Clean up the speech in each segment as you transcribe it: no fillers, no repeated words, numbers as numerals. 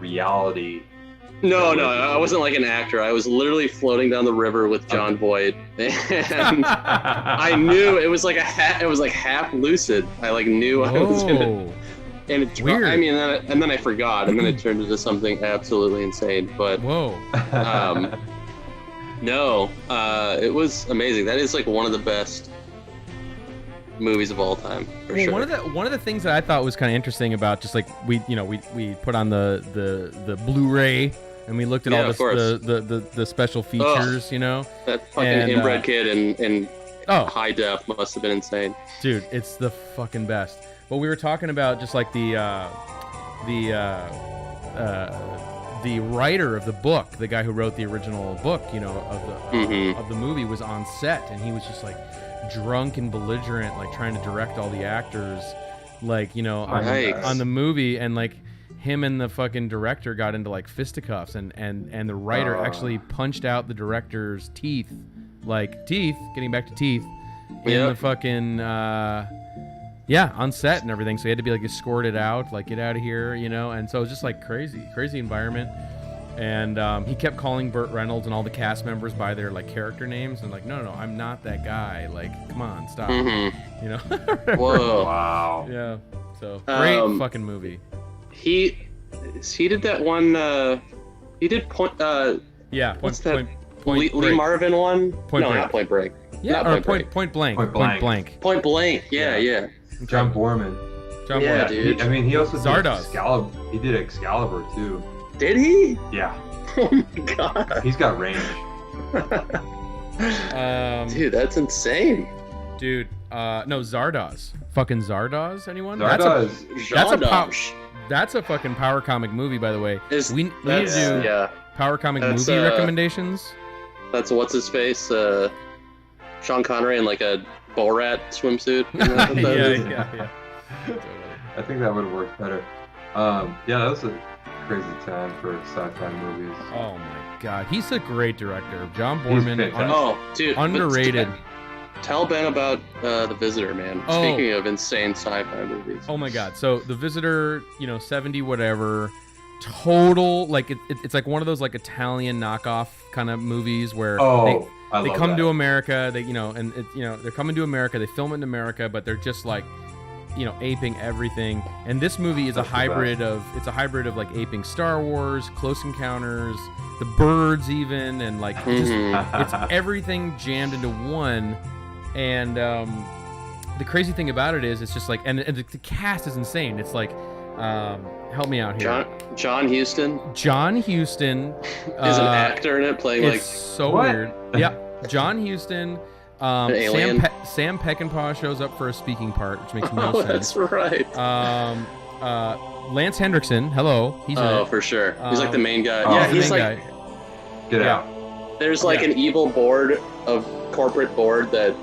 reality. No, I wasn't like an actor. I was literally floating down the river with John Voight, and I knew it was like it was like half lucid. I like knew I was gonna. And it Weird. I mean, and then I forgot, and then it turned into something absolutely insane. But no, it was amazing. That is like one of the best movies of all time, for sure. One of the things that I thought was kind of interesting about just like we put on the Blu-ray and we looked at all the special features, That fucking inbred kid in high def must have been insane. Dude, it's the fucking best. But we were talking about just like the writer of the book, the guy who wrote the original book, of the movie, was on set, and he was just like drunk and belligerent, like trying to direct all the actors, like on the movie, and like him and the fucking director got into like fisticuffs, and the writer actually punched out the director's teeth, getting back to teeth, in the fucking on set and everything. So he had to be like escorted out, like get out of here, and so it was just like crazy environment. And he kept calling Burt Reynolds and all the cast members by their like character names, and like, no, I'm not that guy. Like, come on, stop. Whoa. Wow. Yeah. So great fucking movie. He did that one. He did Point. What's that? Point Lee Marvin one. Point Break. Not Point Break. Yeah, not Point Blank. Point Blank. Yeah. John Borman. Yeah, dude. He also did Zardoz. Excalibur. He did Excalibur too. Did he? Yeah. Oh my god. He's got range. Dude, that's insane. Dude, no, Zardoz. Fucking Zardoz, anyone? Zardoz. That's a fucking power comic movie, by the way. We need to do power comic movie recommendations. That's what's his face? Sean Connery in like a Borat swimsuit. Yeah. I think that would work better. That was a crazy time for sci-fi movies. Oh my god, he's a great director. John Borman. Dude, underrated. Tell Ben about The Visitor, man. Speaking of insane sci-fi movies. Oh my god. So The Visitor, 70 whatever, total like it's like one of those like Italian knockoff kind of movies where they come to America, they're coming to America, they film it in America, but they're just like aping everything. And this movie is a hybrid of like aping Star Wars, Close Encounters, The Birds even, and like just it's everything jammed into one. And the crazy thing about it is it's just like, and the cast is insane. It's like help me out here. John Huston. John Huston is an actor in it, playing like so weird. Yeah, John Huston. Sam Peckinpah shows up for a speaking part, which makes no sense. That's right. Lance Hendrickson, hello. He's in it. For sure. He's like the main guy. He's the main guy. Get out. There's like an evil corporate board that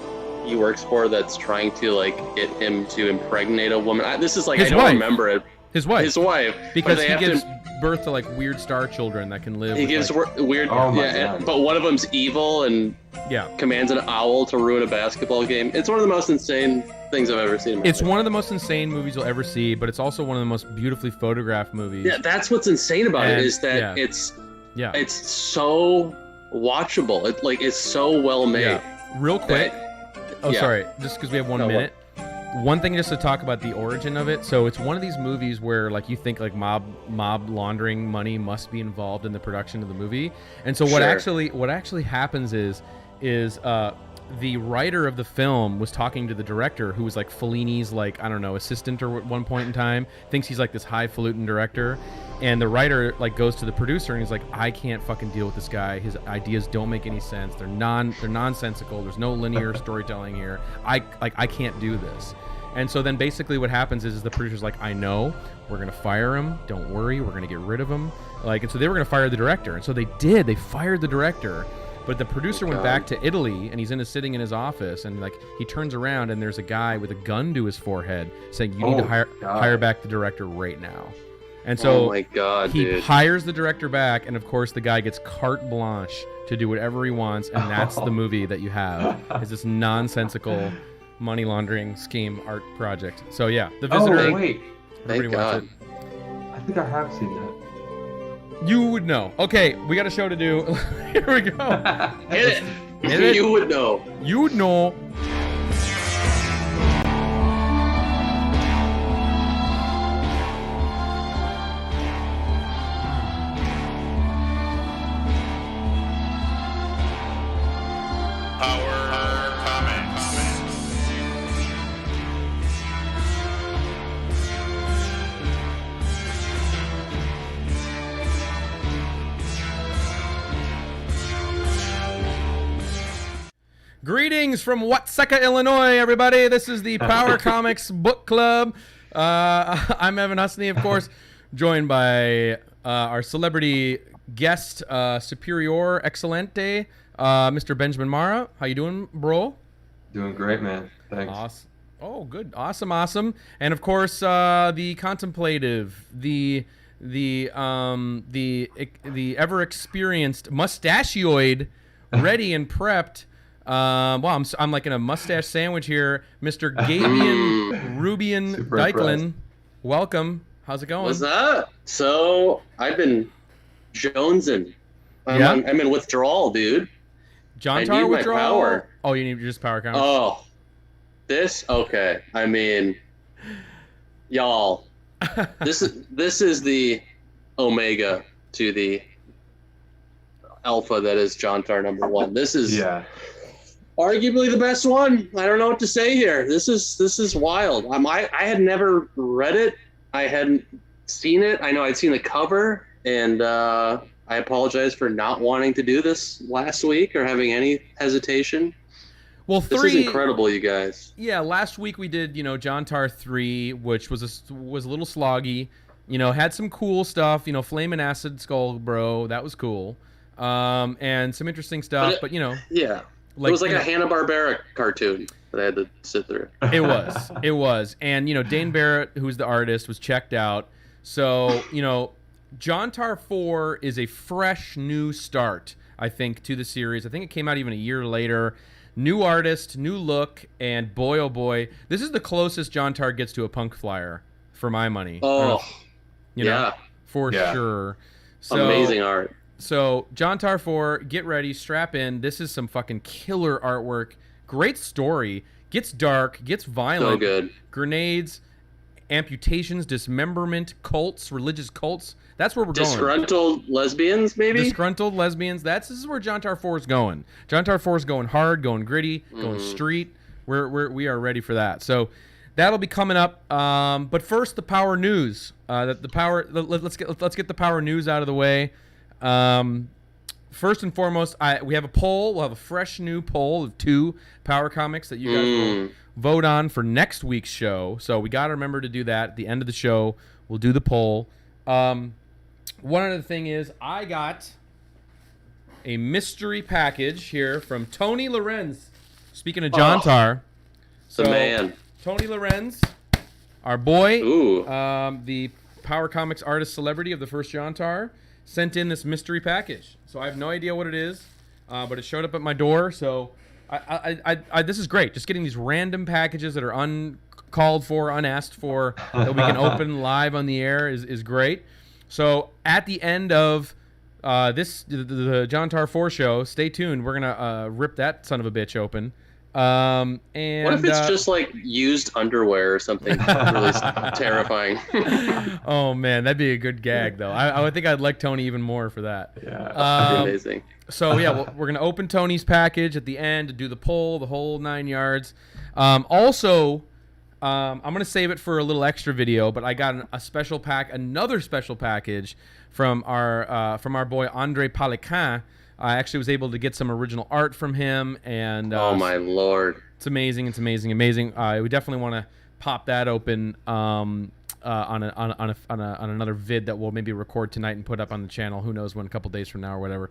he works for that's trying to like get him to impregnate a woman. This is like I don't remember it. His wife. Because he gives birth to like weird star children that can live. He gives weird. But one of them's evil and commands an owl to ruin a basketball game. It's one of the most insane things I've ever seen. It's one of the most insane movies you'll ever see, but it's also one of the most beautifully photographed movies. Yeah, that's what's insane about it is that it's so watchable. It's so well made. Yeah. Real quick. Sorry, just because we have 1 minute. One thing just to talk about the origin of it. So it's one of these movies where like you think like mob laundering money must be involved in the production of the movie. And so what actually happens is the writer of the film was talking to the director, who was like Fellini's like, I don't know, assistant or at one point in time, thinks he's like this highfalutin director. And the writer like goes to the producer and he's like, I can't fucking deal with this guy. His ideas don't make any sense. They're nonsensical. There's no linear storytelling here. I can't do this. And so then basically what happens is the producer's like, I know, we're going to fire him. Don't worry, we're going to get rid of him. And so they were going to fire the director. And so they did. They fired the director. But the producer went back to Italy, and he's sitting in his office, and like he turns around, and there's a guy with a gun to his forehead saying, you need to hire back the director right now. And so he hires the director back, and of course the guy gets carte blanche to do whatever he wants, and that's the movie that you have, is this nonsensical money laundering scheme art project. So yeah, The Visitor. Wait. Everybody watch it. I think I have seen that. You would know. Okay, we got a show to do. Here we go. Hit Hit it. You would know. You would know. Greetings from Watseka, Illinois, everybody. This is the Power Comics Book Club. I'm Evan Husney, of course, joined by our celebrity guest, Superior Excelente, Mr. Benjamin Marra. How you doing, bro? Doing great, man. Thanks. Awesome. Oh, good. Awesome. And of course, the contemplative, the ever experienced mustachioid, ready and prepped. Well, I'm like in a mustache sandwich here, Mr. Gabian Rubian Dyklin. Welcome. How's it going? What's up? So I've been jonesing. I'm in withdrawal, dude. Jontar withdrawal. Power. Oh, you need just power comics. Oh, this okay. I mean, y'all. This is the omega to the alpha that is Jontar #1. This is arguably the best one. I don't know what to say here. This is wild. I had never read it. I hadn't seen it. I know I'd seen the cover, and I apologize for not wanting to do this last week or having any hesitation. Well, this is incredible, you guys. Yeah, last week we did, Jontar 3, which was a little sloggy. Had some cool stuff. Flamin' Acid Skull, bro. That was cool. And some interesting stuff, but yeah. It was like a Hanna-Barbera cartoon that I had to sit through. It was. And, Dane Barrett, who's the artist, was checked out. So, Jontar 4 is a fresh new start, I think, to the series. I think it came out even a year later. New artist, new look, and boy, oh boy, this is the closest Jontar gets to a punk flyer, for my money. Oh, for sure. So, amazing art. So, Jontar 4, get ready, strap in. This is some fucking killer artwork. Great story. Gets dark, gets violent. So good. Grenades, amputations, dismemberment, cults, religious cults. That's where we're going. Disgruntled lesbians, maybe? Disgruntled lesbians. This is where Jontar 4 is going. Jontar 4 is going hard, going gritty, going street. We are ready for that. So, that'll be coming up. But first, the power news. Let's get the power news out of the way. First and foremost, we have a poll. We'll have a fresh new poll of 2 power comics that you guys will vote on for next week's show. So we got to remember to do that at the end of the show. We'll do the poll. One other thing is I got a mystery package here from Tony Lorenz. Speaking of Jontar. The man. Tony Lorenz, our boy, Ooh. The Power Comics artist celebrity of the first Jontar, sent in this mystery package. So I have no idea what it is, but it showed up at my door. So this is great. Just getting these random packages that are uncalled for, unasked for, that we can open live on the air is great. So at the end of the Jontar 4 show, stay tuned. We're gonna rip that son of a bitch open. And what if it's just like used underwear or something really terrifying? Oh man, that'd be a good gag though. I would think I'd like Tony even more for that. Yeah, that'd be amazing. So yeah, we're gonna open Tony's package at the end to do the poll, the whole 9 yards. Also, I'm gonna save it for a little extra video, but I got another special package from our boy Andre Palican. I actually was able to get some original art from him, and oh my lord, it's amazing! It's amazing. We definitely want to pop that open on another vid that we'll maybe record tonight and put up on the channel. Who knows when? A couple days from now or whatever.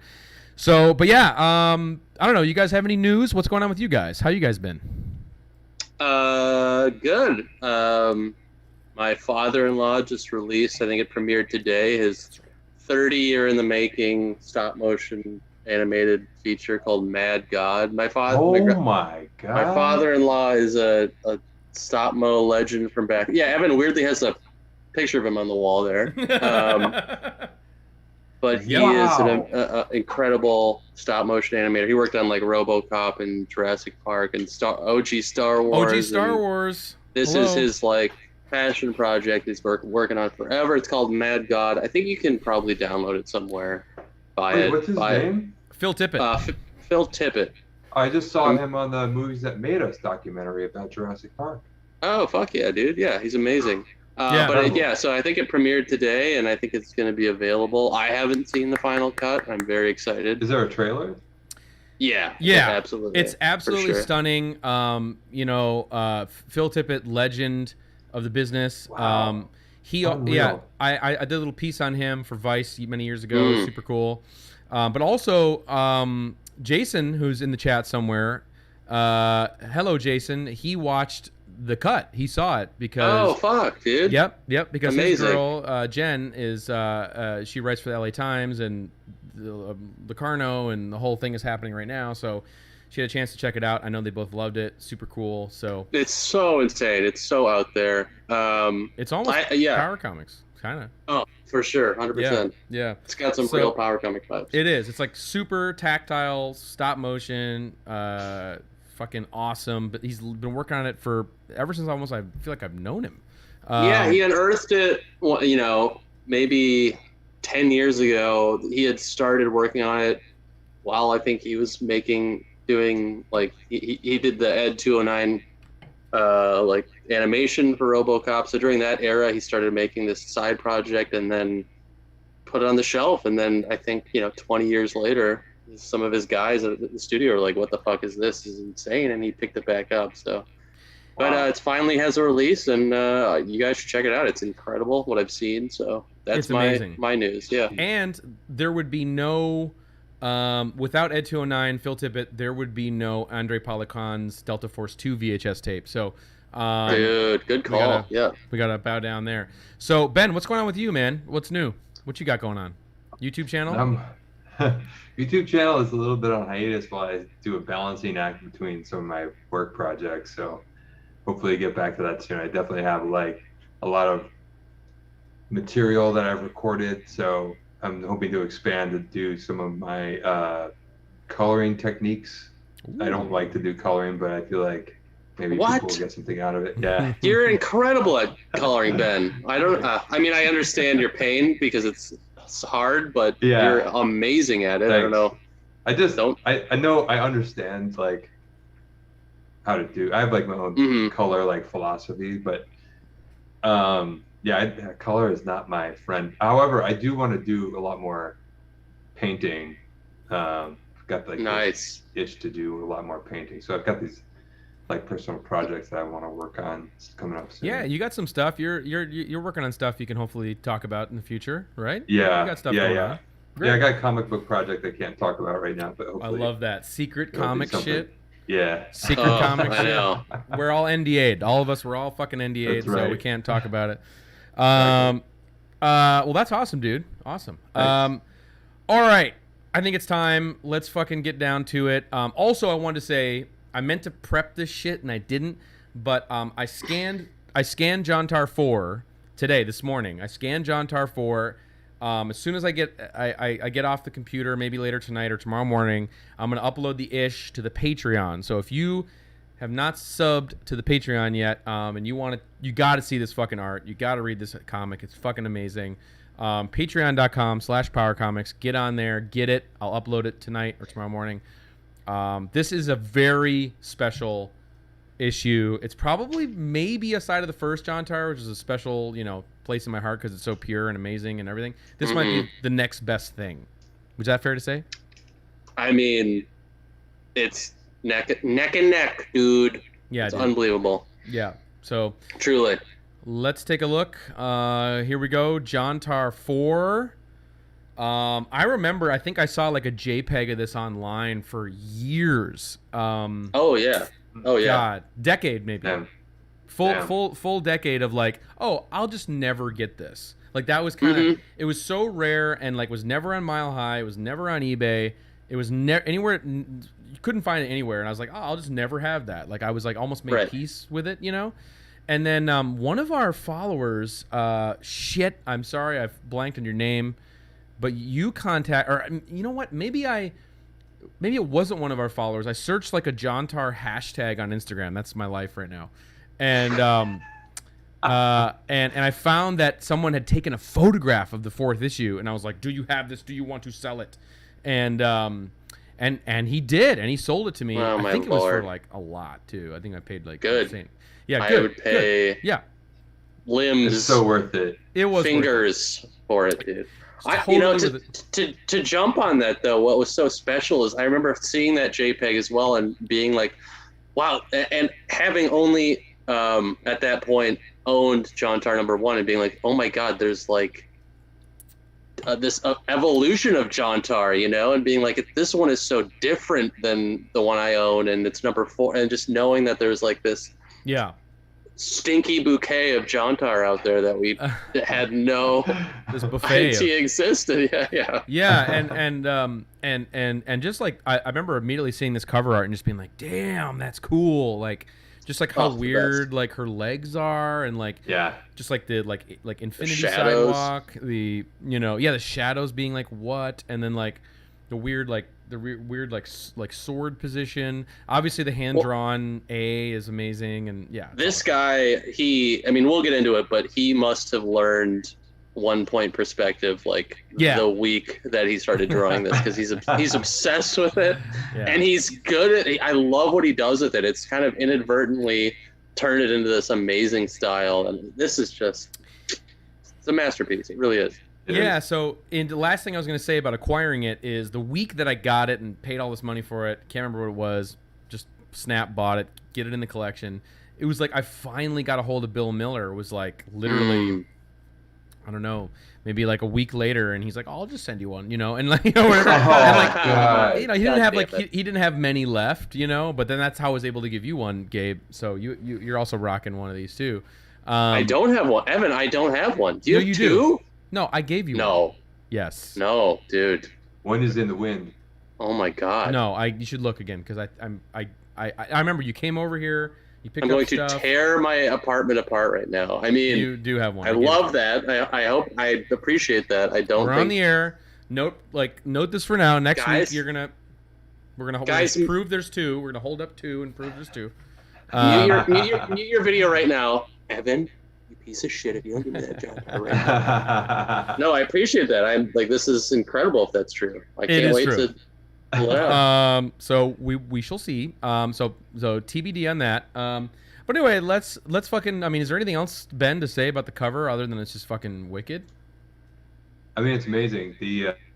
So, but yeah, I don't know. You guys have any news? What's going on with you guys? How you guys been? Good. My father-in-law just released. I think it premiered today. His 30-year in the making stop motion animated feature called Mad God. My God! My father-in-law is a stop-mo legend from back. Yeah, Evan weirdly has a picture of him on the wall there. but he is an incredible stop motion animator. He worked on like RoboCop and Jurassic Park and OG Star Wars. OG Star Wars. This is his like passion project. He's working on forever. It's called Mad God. I think you can probably download it somewhere. What's his name? Phil Tippett. Phil Tippett. I just saw him on the Movies That Made Us documentary about Jurassic Park. Oh, fuck yeah, dude. Yeah, he's amazing. So I think it premiered today, and I think it's going to be available. I haven't seen the final cut. I'm very excited. Is there a trailer? Yeah, absolutely. It's absolutely stunning. Phil Tippett, legend of the business. Wow. I did a little piece on him for Vice many years ago. Super cool. But also Jason, who's in the chat somewhere. Hello, Jason. He watched the cut. He saw it because dude. Yep. Because amazing. his girl Jen is she writes for the LA Times and the Carno, and the whole thing is happening right now. So she had a chance to check it out. I know they both loved it. Super cool. So it's so insane. It's so out there. It's almost Power Comics, kind of. Oh, for sure, 100%. Yeah. It's got some real Power Comic vibes. It is. It's like super tactile, stop motion. Fucking awesome. But he's been working on it for ever since I feel like I've known him. He unearthed it, maybe 10 years ago. He had started working on it while I think he was doing like he did the Ed 209 like animation for RoboCop. So during that era, he started making this side project and then put it on the shelf. And then I think 20 years later, some of his guys at the studio are like, "What the fuck is this? This is insane!" And he picked it back up. So, but it finally has a release, and you guys should check it out. It's incredible what I've seen. So that's my news. Yeah. And there would be no without Ed 209, Phil Tippett, there would be no Andre Policon's Delta Force 2 VHS tape. So, dude, good call. We gotta bow down there. So, Ben, what's going on with you, man? What's new? What you got going on? YouTube channel? YouTube channel is a little bit on hiatus while I do a balancing act between some of my work projects. So hopefully get back to that soon. I definitely have like a lot of material that I've recorded. So I'm hoping to expand to do some of my coloring techniques. Ooh. I don't like to do coloring, but I feel like maybe people will get something out of it. Yeah. You're incredible at coloring, Ben. I I understand your pain because it's hard, but you're amazing at it. Thanks. I don't know. I know I understand like how to do. I have like my own color like philosophy, but color is not my friend. However, I do want to do a lot more painting. I've got like this itch to do a lot more painting. So I've got these like personal projects that I want to work on coming up soon. Yeah, you got some stuff. You're working on stuff you can hopefully talk about in the future, right? Yeah, you got stuff going on. Great. Yeah, I got a comic book project I can't talk about right now, but hopefully I love that secret comic shit. Yeah, secret comic shit. We're all NDA'd. All of us, we're all fucking NDA'd, so we can't talk about it. Well, that's awesome, dude. Awesome. All right, I think it's time. Let's fucking get down to it. Also, I wanted to say, I meant to prep this shit and I didn't, but I scanned Jontar 4 this morning. I scanned Jontar 4. As soon as I get off the computer, maybe later tonight or tomorrow morning, I'm gonna upload the ish to the Patreon. So if you have not subbed to the Patreon yet, and you got to see this fucking art, you got to read this comic. It's fucking amazing. Patreon.com/PowerComics. Get on there, get it. I'll upload it tonight or tomorrow morning. This is a very special issue. It's probably maybe aside of the first Jontar, which is a special, place in my heart because it's so pure and amazing and everything. This might be the next best thing. Was that fair to say? I mean, it's neck and neck, dude. Yeah, it's unbelievable. Yeah. So truly. Let's take a look. Here we go. Jontar 4. I remember, I think I saw like a JPEG of this online for years. Oh yeah. God, decade maybe. Damn. Full decade of like, oh, I'll just never get this. Like that was kind of, it was so rare and like was never on Mile High. It was never on eBay. It was never anywhere. You couldn't find it anywhere. And I was like, oh, I'll just never have that. Like I was like almost made peace with it, And then one of our followers, I'm sorry, I've blanked on your name. but you contact, or you know what? Maybe it wasn't one of our followers. I searched like a Jontar hashtag on Instagram. That's my life right now, and and I found that someone had taken a photograph of the 4th issue, and I was like, "Do you have this? Do you want to sell it?" And he did, and he sold it to me. Oh, I think my it was for Lord. like a lot too. I think I paid like Good. insane. Yeah, good. I would pay good. Yeah, limbs, It's so worth it. it was fingers for it, dude. Totally worth To jump on that though, what was so special is I remember seeing that JPEG as well and being like, wow, and having only at that point owned Jontar #1 and being like, oh my god, there's like this evolution of Jontar, you know, and being like, this one is so different than the one I own, and it's #4, and just knowing that there's like this Yeah. stinky bouquet of Jontar out there that we had no This buffet. idea existed. Yeah. Yeah, and just like I remember immediately seeing this cover art and just being like, damn, that's cool. Like just like how weird like her legs are, and like just like the like infinity sidewalk, the the shadows being like what, and then like the weird like weird like sword position. Obviously the hand drawn A is amazing, and this guy, I mean we'll get into it, but he must have learned 1 point perspective like the week that he started drawing this, because he's obsessed with it, and he's good at it. I love what he does with it. It's kind of inadvertently turned it into this amazing style, and this is just, it's a masterpiece. It really is. So the last thing I was going to say about acquiring it is the week that I got it and paid all this money for it, can't remember what it was, just snap bought it, get it in the collection. It was like I finally got a hold of Bill Miller. It was like literally I don't know, maybe like a week later, and he's like, "I'll just send you one," and like whatever. And like, he didn't have like he didn't have many left, but then that's how I was able to give you one, Gabe. So you're also rocking one of these too. I don't have one, Evan. I don't have one. Do you have two? Do. No, I gave you one. Yes. No, dude. One is in the wind. Oh my god. No, you should look again, because I remember you came over here. I'm going to tear my apartment apart right now. I mean, you do have one. I love that. I hope, I appreciate that. I don't. We're on the air. Note this for now. Next week we're gonna prove there's two. We're gonna hold up two and prove there's two. Mute your video right now, Evan. You piece of shit! If you don't give me that job right now. No, I appreciate that. I'm like, this is incredible if that's true. I can't wait to. So we shall see. So TBD on that. But anyway, let's fucking. I mean, is there anything else, Ben, to say about the cover other than it's just fucking wicked? I mean, it's amazing.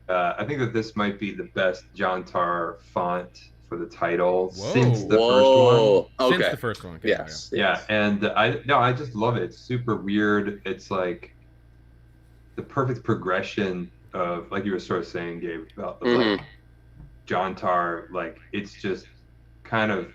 I think that this might be the best Jontar font for the title since the first one. Okay. Since the first one. Okay. Yes. Yeah, and I just love it. It's super weird. It's like the perfect progression of, like you were sort of saying, Gabe, about like Jontar. Like, it's just kind of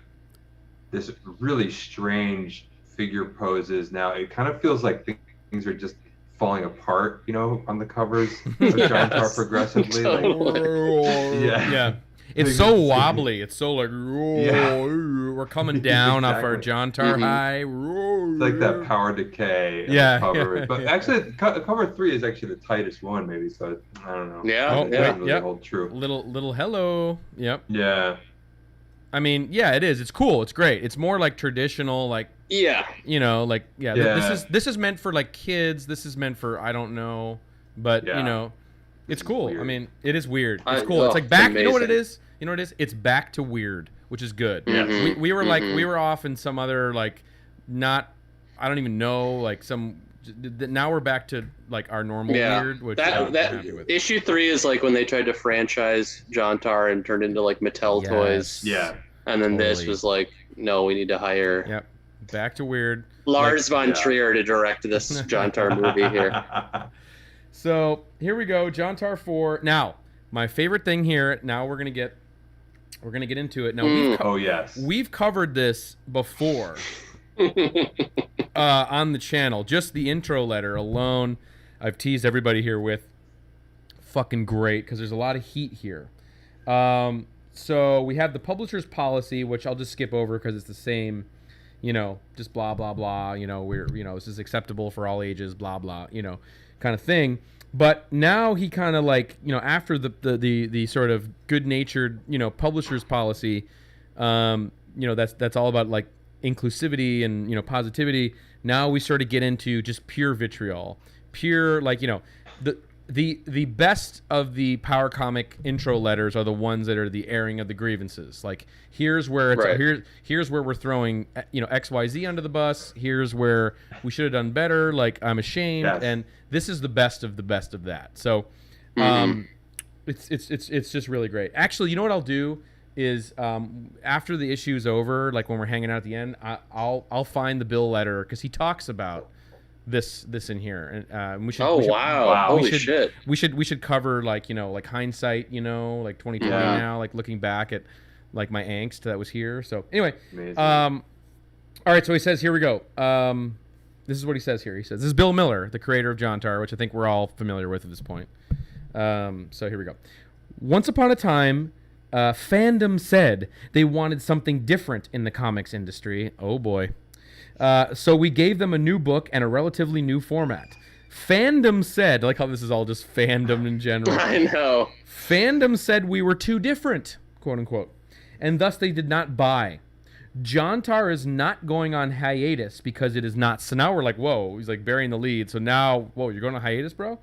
this really strange figure poses. Now it kind of feels like things are just falling apart, on the covers of Jontar progressively. Totally. Yeah. It's so wobbly. It's so like, we're coming down off our Jontar high. It's like that power decay cover. But actually, cover 3 is actually the tightest one, maybe. So I don't know. Yeah. It doesn't really hold true. Little hello. Yep. Yeah. I mean, yeah, it is. It's cool. It's great. It's more like traditional, like This is meant for like kids. This is meant for I don't know, but it's cool. Weird. I mean, it is weird. It's cool. It's like back. You know what it is? You know what it is? It's back to weird, which is good. Yeah. We were like we were off in some other like not. I don't even know like some. Now we're back to like our normal weird, which I'm happy with. Issue 3 is like when they tried to franchise Jontar and turned into like Mattel toys. Yeah. And then this was like, no, we need to hire. Yep. Back to weird. Lars von Trier to direct this Jontar movie here. So here we go, Jontar 4. Now, my favorite thing here. Now we're gonna get into it. Now we've covered this before on the channel. Just the intro letter alone, I've teased everybody here with. Fucking great, because there's a lot of heat here. So we have the publisher's policy, which I'll just skip over because it's the same. Just blah blah blah. This is acceptable for all ages. Blah blah. Kind of thing. But now he kind of like, after the sort of good-natured, publisher's policy, that's all about like inclusivity and, positivity. Now we sort of get into just pure vitriol, pure like, the best of the power comic intro letters are the ones that are the airing of the grievances. Like here's where it's here's where we're throwing XYZ under the bus. Here's where we should have done better. Like I'm ashamed, and this is the best of that. So, it's just really great. Actually, you know what I'll do is after the issue's over, like when we're hanging out at the end, I'll find the Bill letter because he talks about this in here, and we should. Holy shit! We should cover like like hindsight, like 2020 now, like looking back at like my angst that was here. So anyway, all right. So he says, here we go. This is what he says here. He says, this is Bill Miller, the creator of Jontar, which I think we're all familiar with at this point. So here we go. Once upon a time, fandom said they wanted something different in the comics industry. Oh boy. So we gave them a new book and a relatively new format. Fandom said, I like how this is all just fandom in general. I know. Fandom said we were too different, quote unquote, and thus they did not buy. Jontar is not going on hiatus because it is not. So now we're like, whoa, he's like burying the lead. So now, whoa, you're going on hiatus, bro?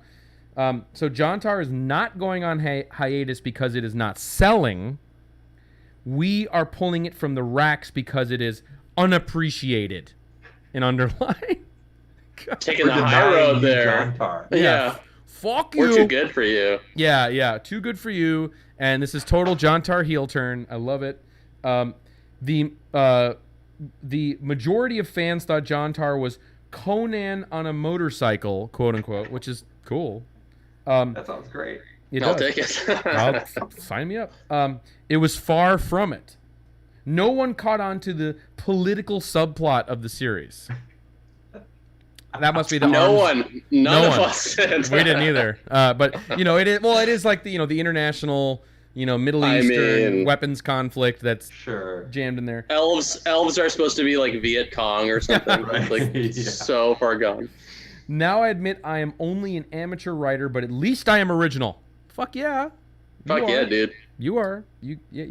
So Jontar is not going on hiatus because it is not selling. We are pulling it from the racks because it is unappreciated. And underline. Taking the high road there. Yeah. Fuck you. We're too good for you. Yeah. Too good for you. And this is total Jontar heel turn. I love it. The majority of fans thought Jontar was Conan on a motorcycle, quote unquote, which is cool. That sounds great. I'll take it. Sign me up. It was far from it. No one caught on to the political subplot of the series. That must be the None of us did. We didn't either. But it is. Well, it is like the the international Middle Eastern weapons conflict that's jammed in there. Elves are supposed to be like Viet Cong or something. Like so far gone. Now I admit I am only an amateur writer, but at least I am original. Fuck yeah. Yeah, dude. You are.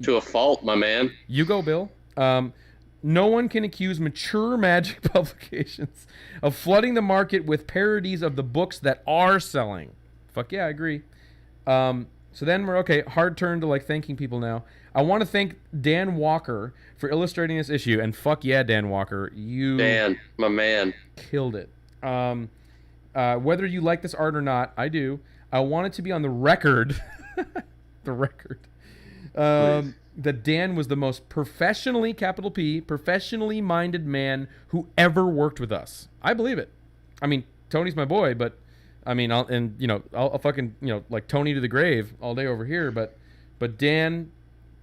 To a fault, my man. You go, Bill. No one can accuse mature Magic publications of flooding the market with parodies of the books that are selling. Fuck yeah, I agree. So then we're okay. Hard turn to like thanking people now. I want to thank Dan Walker for illustrating this issue, and fuck yeah, Dan Walker, Dan, my man, killed it. Whether you like this art or not, I do. I want it to be on the record. The record. That Dan was the most professionally, capital P, professionally minded man who ever worked with us. I believe it. I mean, Tony's my boy, but I mean, I'll fucking, like Tony to the grave all day over here, but Dan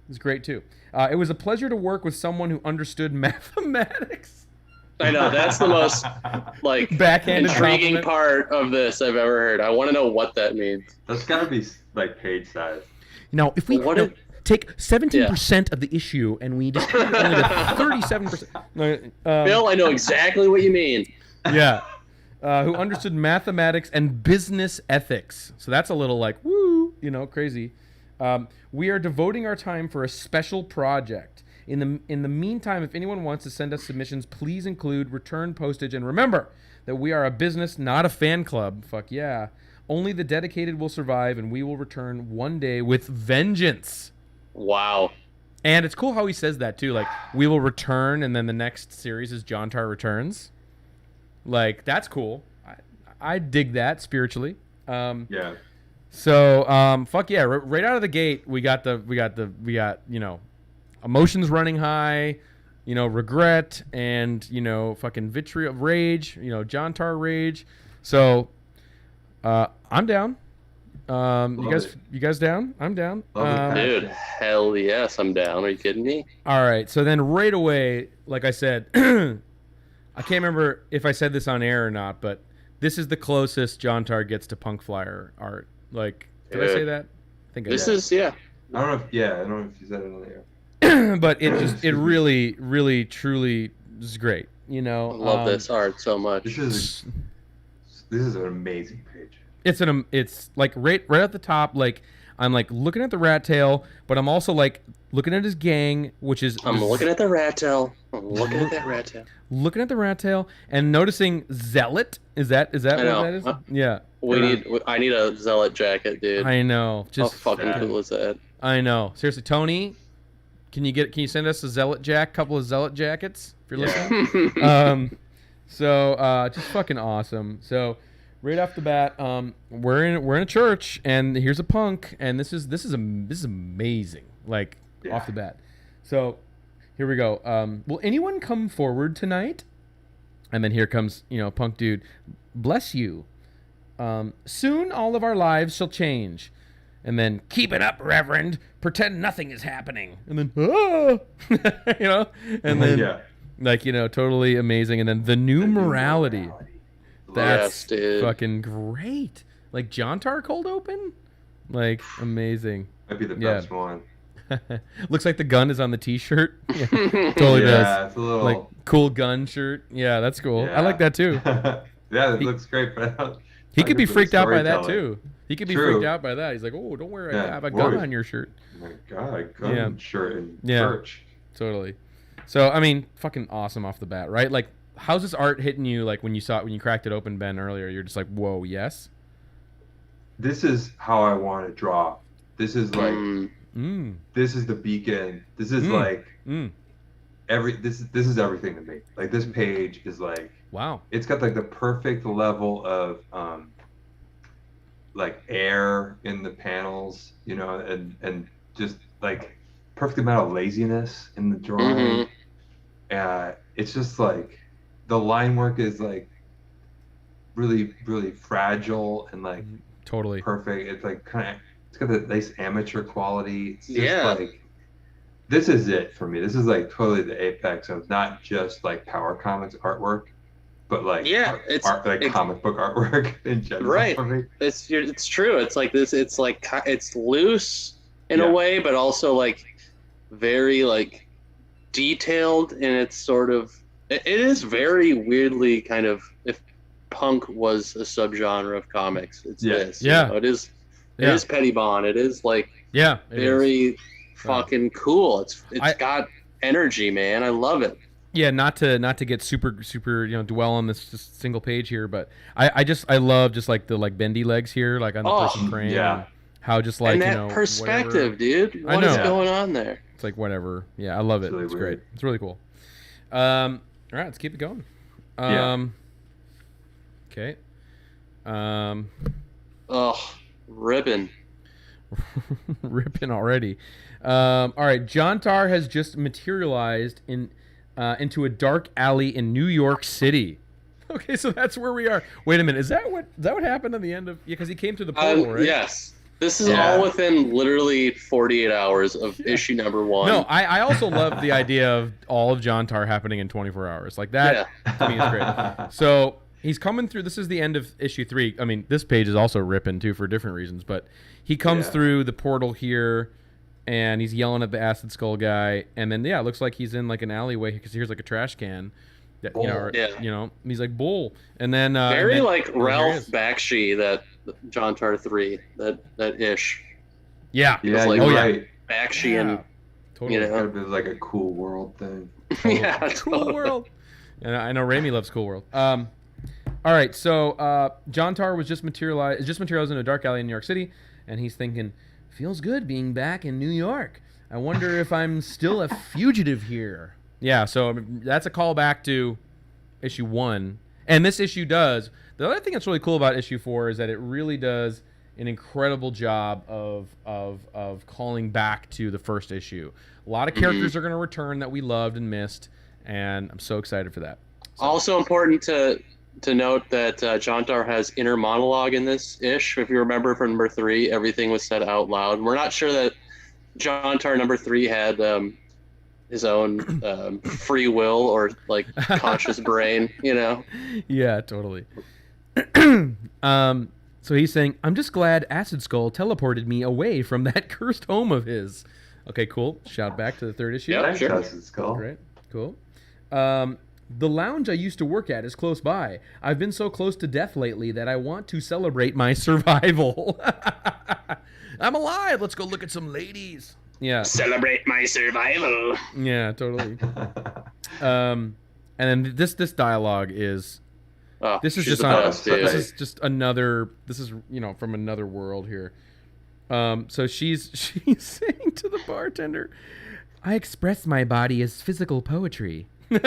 is great too. It was a pleasure to work with someone who understood mathematics. I know, that's the most like backhanded intriguing compliment part of this I've ever heard. I want to know what that means. That's gotta be like page size. Now, if we take 17% of the issue and we just only 37%. Bill, I know exactly what you mean. Yeah. Who understood mathematics and business ethics. So that's a little like, woo, crazy. We are devoting our time for a special project. In the meantime, if anyone wants to send us submissions, please include return postage. And remember that we are a business, not a fan club. Fuck yeah. Only the dedicated will survive, and we will return one day with vengeance. Wow. And it's cool how he says that, too. Like, we will return, and then the next series is Jontar Returns. Like, that's cool. I dig that spiritually. Yeah. So, fuck yeah. Right out of the gate, we got emotions running high, regret, and, fucking vitriol, rage, Jontar rage. So, I'm down. You guys down? I'm down. Dude, hell yes, I'm down. Are you kidding me? All right. So then right away, like I said, I can't remember if I said this on air or not, but this is the closest Jontar gets to Punk Flyer art. Like, did I say that? I think this is, yeah. I don't know if you said it on air. But it really, really, truly is great. I love this art so much. This is an amazing page. It's like right at the top. Like I'm like looking at the rat tail, but I'm also like looking at his gang, which is I'm looking at the rat tail. I'm looking at that rat tail. Looking at the rat tail and noticing zealot. Is that what that is? Yeah. I need a zealot jacket, dude. I know. Just how fucking cool is that? I know. Seriously, Tony, can you send us a couple of zealot jackets if you're listening? So just fucking awesome. So right off the bat, we're in a church and here's a punk and this is amazing. Like off the bat. So here we go. Will anyone come forward tonight? And then here comes, punk dude. Bless you. Soon all of our lives shall change. And then, keep it up, Reverend. Pretend nothing is happening. And then, and then, totally amazing. And then the new morality. That's fucking great. Like Jontar cold open? Like, amazing. Might be the best one. Looks like the gun is on the t-shirt. Yeah, totally does. It's a little like cool gun shirt. Yeah, that's cool. Yeah. I like that too. Yeah, it looks great, but he could be freaked out by that too. He could be freaked out by that. He's like, "Oh, don't worry, I have a gun on your shirt." Oh my God, gun shirt in church. Totally. So, I mean, fucking awesome off the bat, right? Like, how's this art hitting you? Like when you cracked it open, Ben, earlier, you're just like, "Whoa, yes." This is how I want to draw. This is like, this is the beacon. This is like this is everything to me. Like this page is like, wow. It's got like the perfect level of like air in the panels, and just like perfect amount of laziness in the drawing. It's just like the line work is like really, really fragile and like totally perfect. It's like it's got that nice amateur quality. It's just like, this is it for me. This is like totally the apex of not just like Power Comics artwork, but like comic book artwork in general. Right. For me. It's true. It's like this. It's like it's loose in a way, but also like very like detailed, and it's sort of it is very weirdly kind of, if punk was a subgenre of comics, it's this. Yeah. It is. It is Petty Bond. It is like very fucking cool. It's got energy, man. I love it. Yeah, not to get super dwell on this just single page here, but I love just like the like bendy legs here, like on the person praying. Yeah. How just like and that perspective, whatever. Dude. What is going on there? It's like whatever. Yeah, I love it. It's great. It's really cool. All right, let's keep it going. Okay. Ripping. Ripping already. All right, Jontar has just materialized into a dark alley in New York City. Okay, so that's where we are. Wait a minute, is that what happened at the end of? Yeah, because he came through the portal, right? Yes. This is all within literally 48 hours of issue number 1. No, I also love the idea of all of Jontar happening in 24 hours. Like that to me is great. So he's coming through. This is the end of issue 3. I mean, this page is also ripping too for different reasons, but he comes through the portal here, and he's yelling at the Acid Skull guy, and then it looks like he's in like an alleyway because here's like a trash can. That, he's like bull, and then very like Ralph Bakshi, that Jontar 3, that ish. Yeah, like, right. Bakshi and totally. It was like a Cool World thing. Cool World. And I know Raimi loves Cool World. All right, so Jontar was just materialized in a dark alley in New York City, and he's thinking, feels good being back in New York. I wonder if I'm still a fugitive here. Yeah, so that's a callback to issue 1. And this issue does. The other thing that's really cool about issue 4 is that it really does an incredible job of calling back to the first issue. A lot of characters are going to return that we loved and missed, and I'm so excited for that. So. Also important to note that Jontar has inner monologue in this ish. If you remember from number 3, everything was said out loud. We're not sure that Jontar number 3 had his own free will or like conscious brain, Yeah, totally. So he's saying, I'm just glad Acid Skull teleported me away from that cursed home of his. Okay, cool. Shout back to the 3rd issue. Yeah, sure. Acid Skull. Great. Cool. The lounge I used to work at is close by. I've been so close to death lately that I want to celebrate my survival. I'm alive. Let's go look at some ladies. Yeah. Celebrate my survival. Yeah, totally. And then this dialogue is this is just this is just another from another world here. So she's saying to the bartender, I express my body as physical poetry. and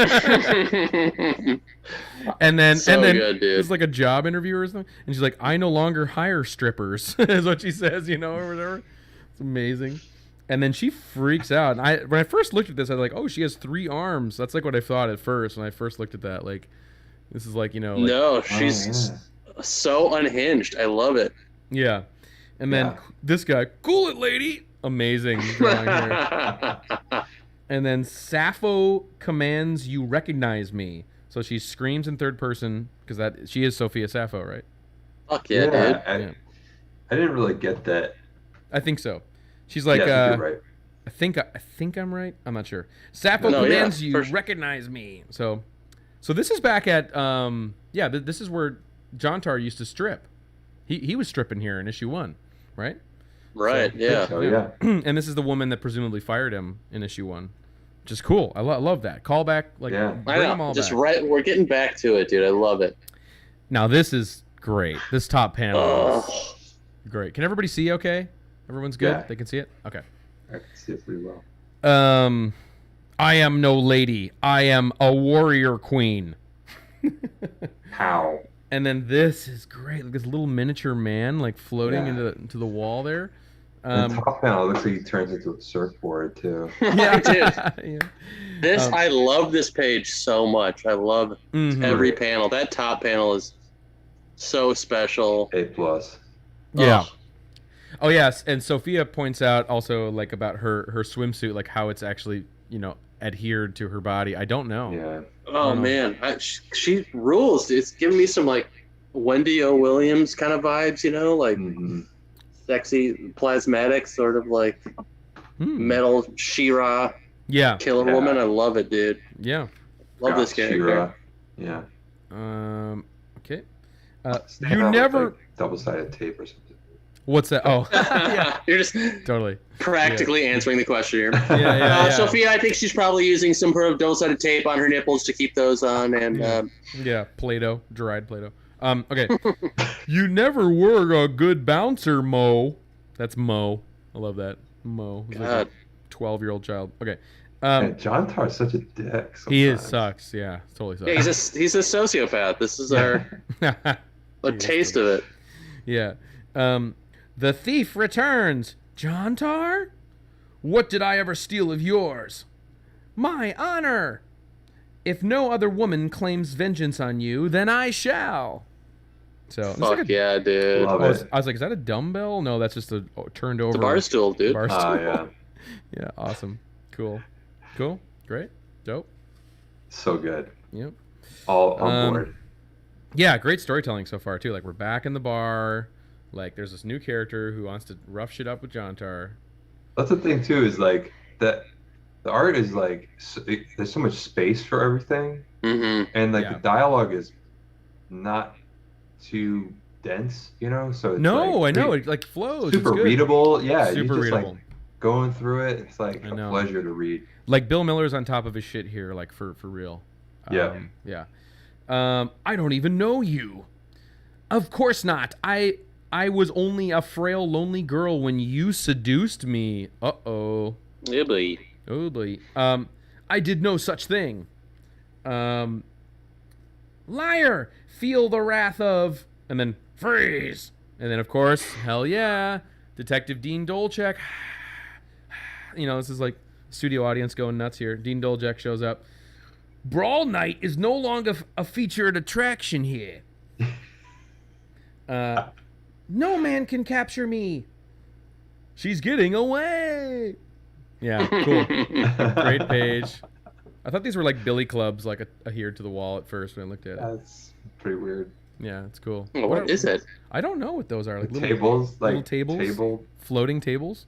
then good, dude. it's like a job interview or something, and she's like, I no longer hire strippers, is what she says, or whatever. It's amazing. And then she freaks out. And when I first looked at this, I was like, oh, she has 3 arms. That's like what I thought at first when I first looked at that. Like, this is like, no, she's so unhinged. I love it. Yeah. And then this guy, cool it, lady. Amazing drawing here. And then Sappho commands you recognize me. So she screams in third person because she is Sophia Sappho, right? Fuck yeah, dude. I didn't really get that. I think so. She's like, I think you're right. I think I'm right. I'm not sure. Sappho commands you recognize me. So this is back at this is where Jontar used to strip. He was stripping here in issue 1, right? Right. So, yeah. And this is the woman that presumably fired him in issue 1. Which is cool. I love that. Call back. Bring them all back. Right. We're getting back to it, dude. I love it. Now, this is great. This top panel is great. Can everybody see okay? Everyone's good? Yeah. They can see it? Okay. I can see it pretty well. I am no lady. I am a warrior queen. How? And then this is great. Like this little miniature man floating into the wall there. The top panel looks like he turns into a surfboard too. Yeah, dude. Yeah. I love this page so much. I love every panel. That top panel is so special. A+. Yeah. Oh yes, and Sophia points out also about her swimsuit, like how it's actually adhered to her body. I don't know. Yeah. Oh man, she rules. It's giving me some Wendy O. Williams kind of vibes, sexy plasmatic sort of metal She-Ra. Yeah. Killer woman. I love it, dude. Yeah. Love this character. Yeah. Okay. You never double-sided tape or something. What's that? Oh. Yeah. You're just totally practically answering the question here. Yeah. Sophia, I think she's probably using some sort of double-sided tape on her nipples to keep those on, and Play-Doh, dried Play-Doh. Okay. You never were a good bouncer, Mo. That's Mo. I love that. Mo. He's like a 12-year-old child. Okay. Jontar's such a dick sometimes. He sucks. Yeah, totally sucks. Yeah, he's a sociopath. This is our a taste of it. Yeah. The thief returns. Jontar? What did I ever steal of yours? My honor. If no other woman claims vengeance on you, then I shall. So fuck yeah, dude. Love it. I was like, is that a dumbbell? No, that's just a turned over. It's a bar stool, dude. Bar stool. Yeah. Yeah, awesome. Cool. Great. Dope. So good. Yep. All on board. Yeah, great storytelling so far too. We're back in the bar. There's this new character who wants to rough shit up with Jontar. That's the thing too, is that the art is there's so much space for everything, and the dialogue is not too dense, So it's I know it flows. Super readable, yeah. Super you just, readable. Going through it, it's a pleasure to read. Bill Miller's on top of his shit here, for real. Yeah. I don't even know you. Of course not. I was only a frail, lonely girl when you seduced me. Uh-oh. Yeah, boy. Oh, boy. I did no such thing. Liar! Feel the wrath of... And then, freeze! And then, of course, hell yeah, Detective Dean Dolchek. This is studio audience going nuts here. Dean Dolchek shows up. Brawl Night is no longer a featured attraction here. No man can capture me. She's getting away. Yeah, cool. Great page. I thought these were billy clubs, adhered to the wall at first when I looked at it. That's pretty weird. Yeah, it's cool. Oh, what is it? I don't know what those are. Little tables, little tables, floating tables.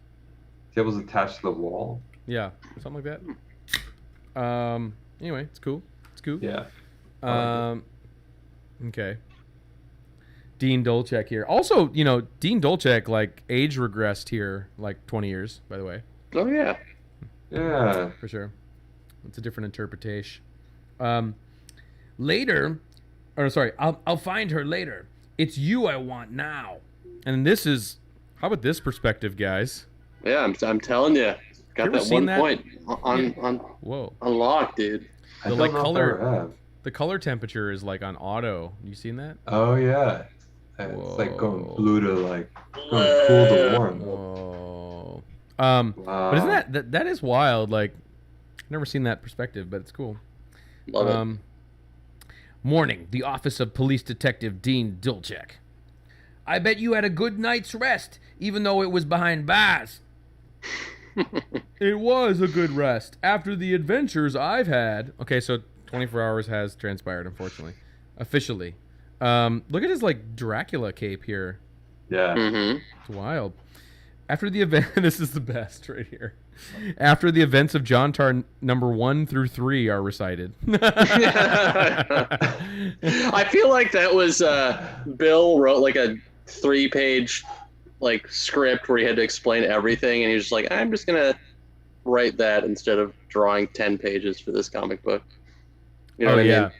Tables attached to the wall. Yeah, something like that. Anyway, it's cool. cool. Yeah. Okay. Dean Dolchek here. Also, Dean Dolchek, like, age regressed here, like, 20 years, by the way. Oh, yeah. Yeah. For sure. It's a different interpretation. Later, or sorry, I'll find her later. It's you I want now. And this is, how about this perspective, guys? Yeah, I'm telling you. Got that one point on Whoa. unlocked, dude. I don't know if I ever have. The color temperature is like on auto. You seen that? Oh yeah. It's Whoa. like going blue to like going cool to warm. Whoa. Wow. But isn't that is wild? Like, I've never seen that perspective, but it's cool. Love it. Morning, the office of Police Detective Dean Dolchek. I bet you had a good night's rest, even though it was behind bars. It was a good rest after the adventures I've had. Okay, so 24 hours has transpired, unfortunately. Officially. Look at his, like, Dracula cape here. Yeah. Mm-hmm. It's wild. After the event, this is the best right here. After the events of Jontar number 1 through 3 are recited. I feel like that was Bill wrote like a 3-page like script where he had to explain everything, and he was just like, I'm just gonna write that instead of drawing 10 pages for this comic book. You know what I mean?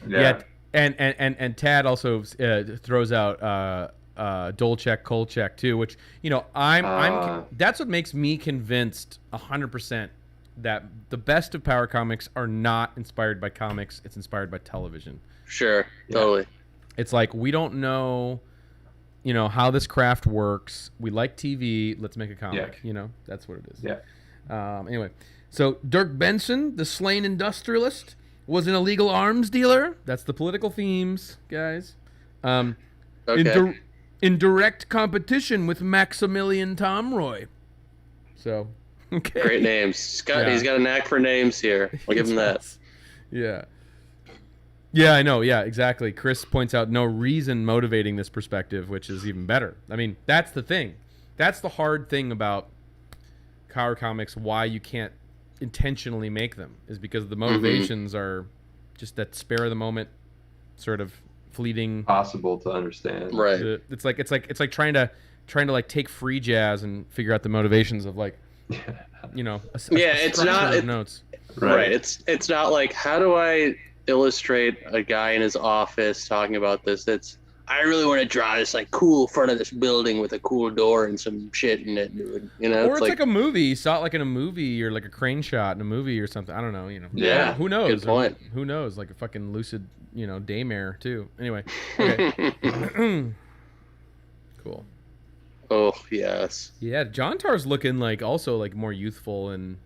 Yeah. And Tad also throws out Dolchek, Kolchak too, which I'm that's what makes me convinced 100% that the best of Power Comics are not inspired by comics; it's inspired by television. Sure, totally. It's like, we don't know, how this craft works. We like TV. Let's make a comic. Yeah. That's what it is. Yeah. Anyway, so Dirk Benson, the slain industrialist, was an illegal arms dealer. That's the political themes, guys. Okay. In direct competition with Maximilian Tomroy. So, okay. Great names. He's got a knack for names here. I'll give him that. Yeah. Yeah, I know. Yeah, exactly. Chris points out no reason motivating this perspective, which is even better. I mean, that's the thing. That's the hard thing about Power Comics, why you can't intentionally make them, is because the motivations are just that spare of the moment sort of fleeting, Possible to understand. Right. It's like trying to like take free jazz and figure out the motivations of, like, it's not notes. Right. It's not like, how do I illustrate a guy in his office talking about this? I really want to draw this like cool front of this building with a cool door and some shit in it, dude. Or it's like a movie. You saw it like in a movie, or like a crane shot in a movie or something. I don't know. Yeah. Who knows? Good point. Who knows? Like a fucking lucid, daymare too. Anyway. Okay. Cool. Oh yes. Yeah, Jontar's looking like also like more youthful, and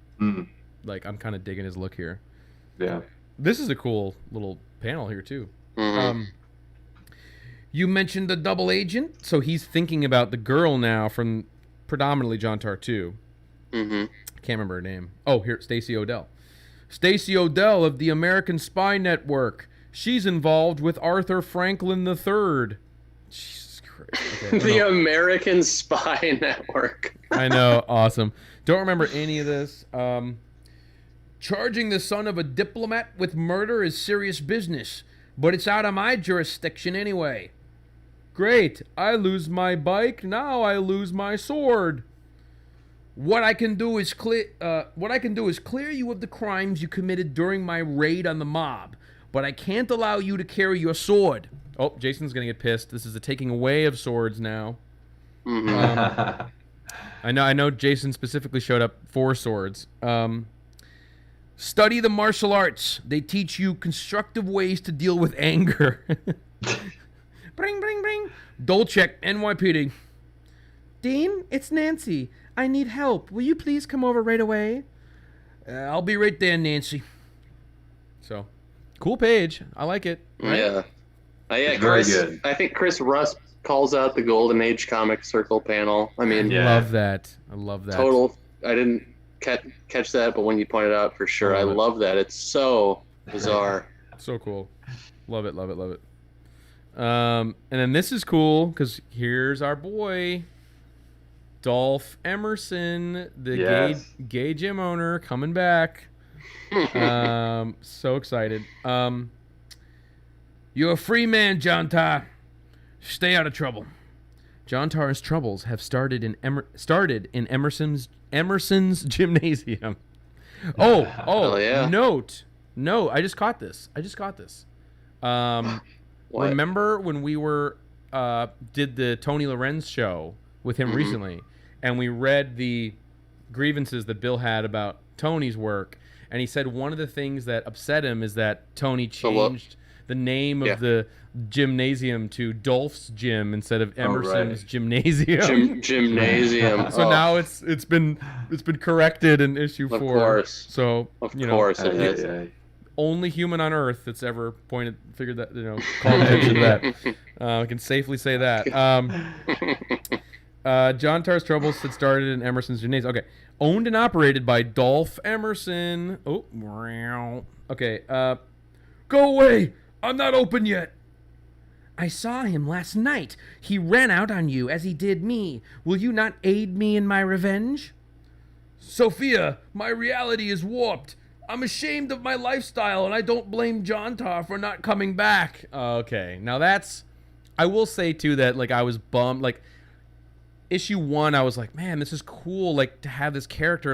like I'm kind of digging his look here. Yeah. This is a cool little panel here too. Mm-hmm. You mentioned the double agent, so he's thinking about the girl now from predominantly Jontar 2. Mm-hmm. Can't remember her name. Oh, here, Stacey Odell. Stacey Odell of the American Spy Network. She's involved with Arthur Franklin III. Jesus Christ. Okay, The American Spy Network. I know, awesome. Don't remember any of this. Charging the son of a diplomat with murder is serious business, but it's out of my jurisdiction anyway. Great, I lose my bike, now I lose my sword. What I can do is clear you of the crimes you committed during my raid on the mob, but I can't allow you to carry your sword. Oh, Jason's gonna get pissed. This is a taking away of swords now. Mm-hmm. I know Jason specifically showed up for swords. Study the martial arts. They teach you constructive ways to deal with anger. Bring. Dolchek, NYPD. Dean, it's Nancy. I need help. Will you please come over right away? I'll be right there, Nancy. So, cool page. I like it. Right? Yeah. Very Chris. good. I think Chris Rust calls out the Golden Age Comic Circle panel. I mean, I love that. Total. I didn't catch that, but when you pointed out, for sure, I love that. It's so bizarre. So cool. Love it. And then this is cool because here's our boy Dolph Emerson, the gay gym owner, coming back. So excited. You're a free man, Jontar. Stay out of trouble. Jontar's troubles have started in Emerson's gymnasium. Oh, yeah. Note. No, I just caught this. Remember when we were did the Tony Lorenz show with him recently, and we read the grievances that Bill had about Tony's work, and he said one of the things that upset him is that Tony changed the name of the gymnasium to Dolph's Gym instead of Emerson's Gymnasium. Gymnasium. So now it's been corrected in issue 4. Of course. So of course it is. Only human on Earth that's ever figured that, called attention to that. I can safely say that. Jontar's troubles had started in Emerson's gymnasium. Okay. Owned and operated by Dolph Emerson. Oh, okay. Go away. I'm not open yet. I saw him last night. He ran out on you as he did me. Will you not aid me in my revenge? Sophia, my reality is warped. I'm ashamed of my lifestyle, and I don't blame Jontar for not coming back. Okay, now that's... I will say, too, that, I was bummed. Issue 1, I was like, man, this is cool, to have this character,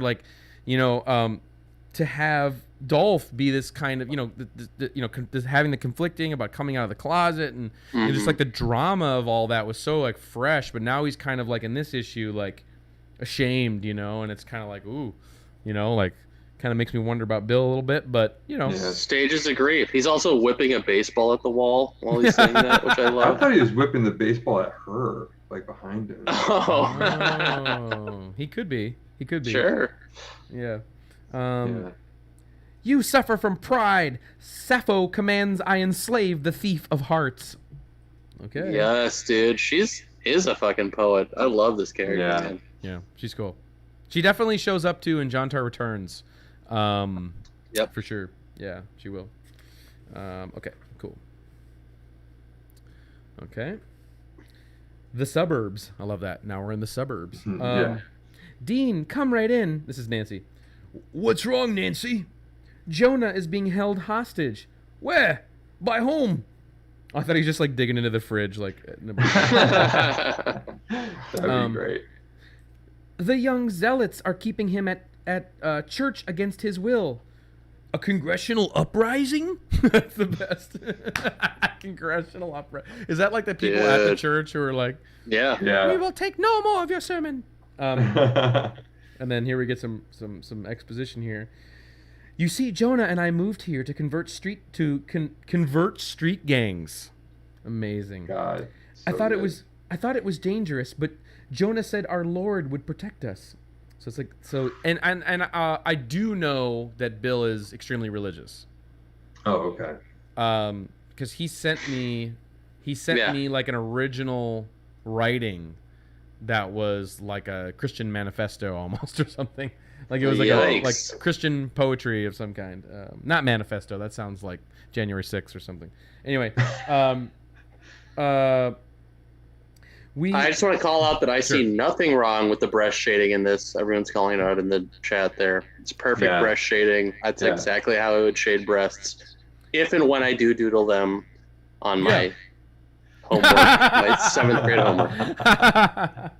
to have Dolph be this kind of, having the conflicting about coming out of the closet, and just, the drama of all that was so, fresh, but now he's kind of, in this issue, ashamed, and it's kind of ooh, kind of makes me wonder about Bill a little bit, but Stages of grief. He's also whipping a baseball at the wall while he's saying that, which I love. I thought he was whipping the baseball at her, behind him. Oh, he could be. Sure. Yeah. You suffer from pride. Sappho commands I enslave the thief of hearts. Okay. Yes, dude. Is a fucking poet. I love this character. Yeah. Yeah, she's cool. She definitely shows up too in Jontar Returns. Yep. For sure. Yeah, she will. Okay, cool. Okay. The suburbs. I love that. Now we're in the suburbs. Dean, come right in. This is Nancy. What's wrong, Nancy? Jonah is being held hostage. Where? By whom? I thought he was just digging into the fridge. That'd be great. The young zealots are keeping him at church against his will. A congressional uprising? That's the best. Congressional uprising. Is that the people at the church who are yeah. We will take no more of your sermon. And then here we get some exposition here. You see, Jonah and I moved here to convert street gangs. Amazing. God. I thought it was dangerous, but Jonah said our Lord would protect us. So it's I do know that Bill is extremely religious. Oh, okay. Because he sent me an original writing that was a Christian manifesto almost or something. It was a Christian poetry of some kind. Not manifesto. That sounds like January 6th or something. Anyway, I just want to call out that I see nothing wrong with the breast shading in this. Everyone's calling it out in the chat there. It's perfect breast shading. That's exactly how I would shade breasts. If and when I do doodle them on my homework, my 7th grade homework.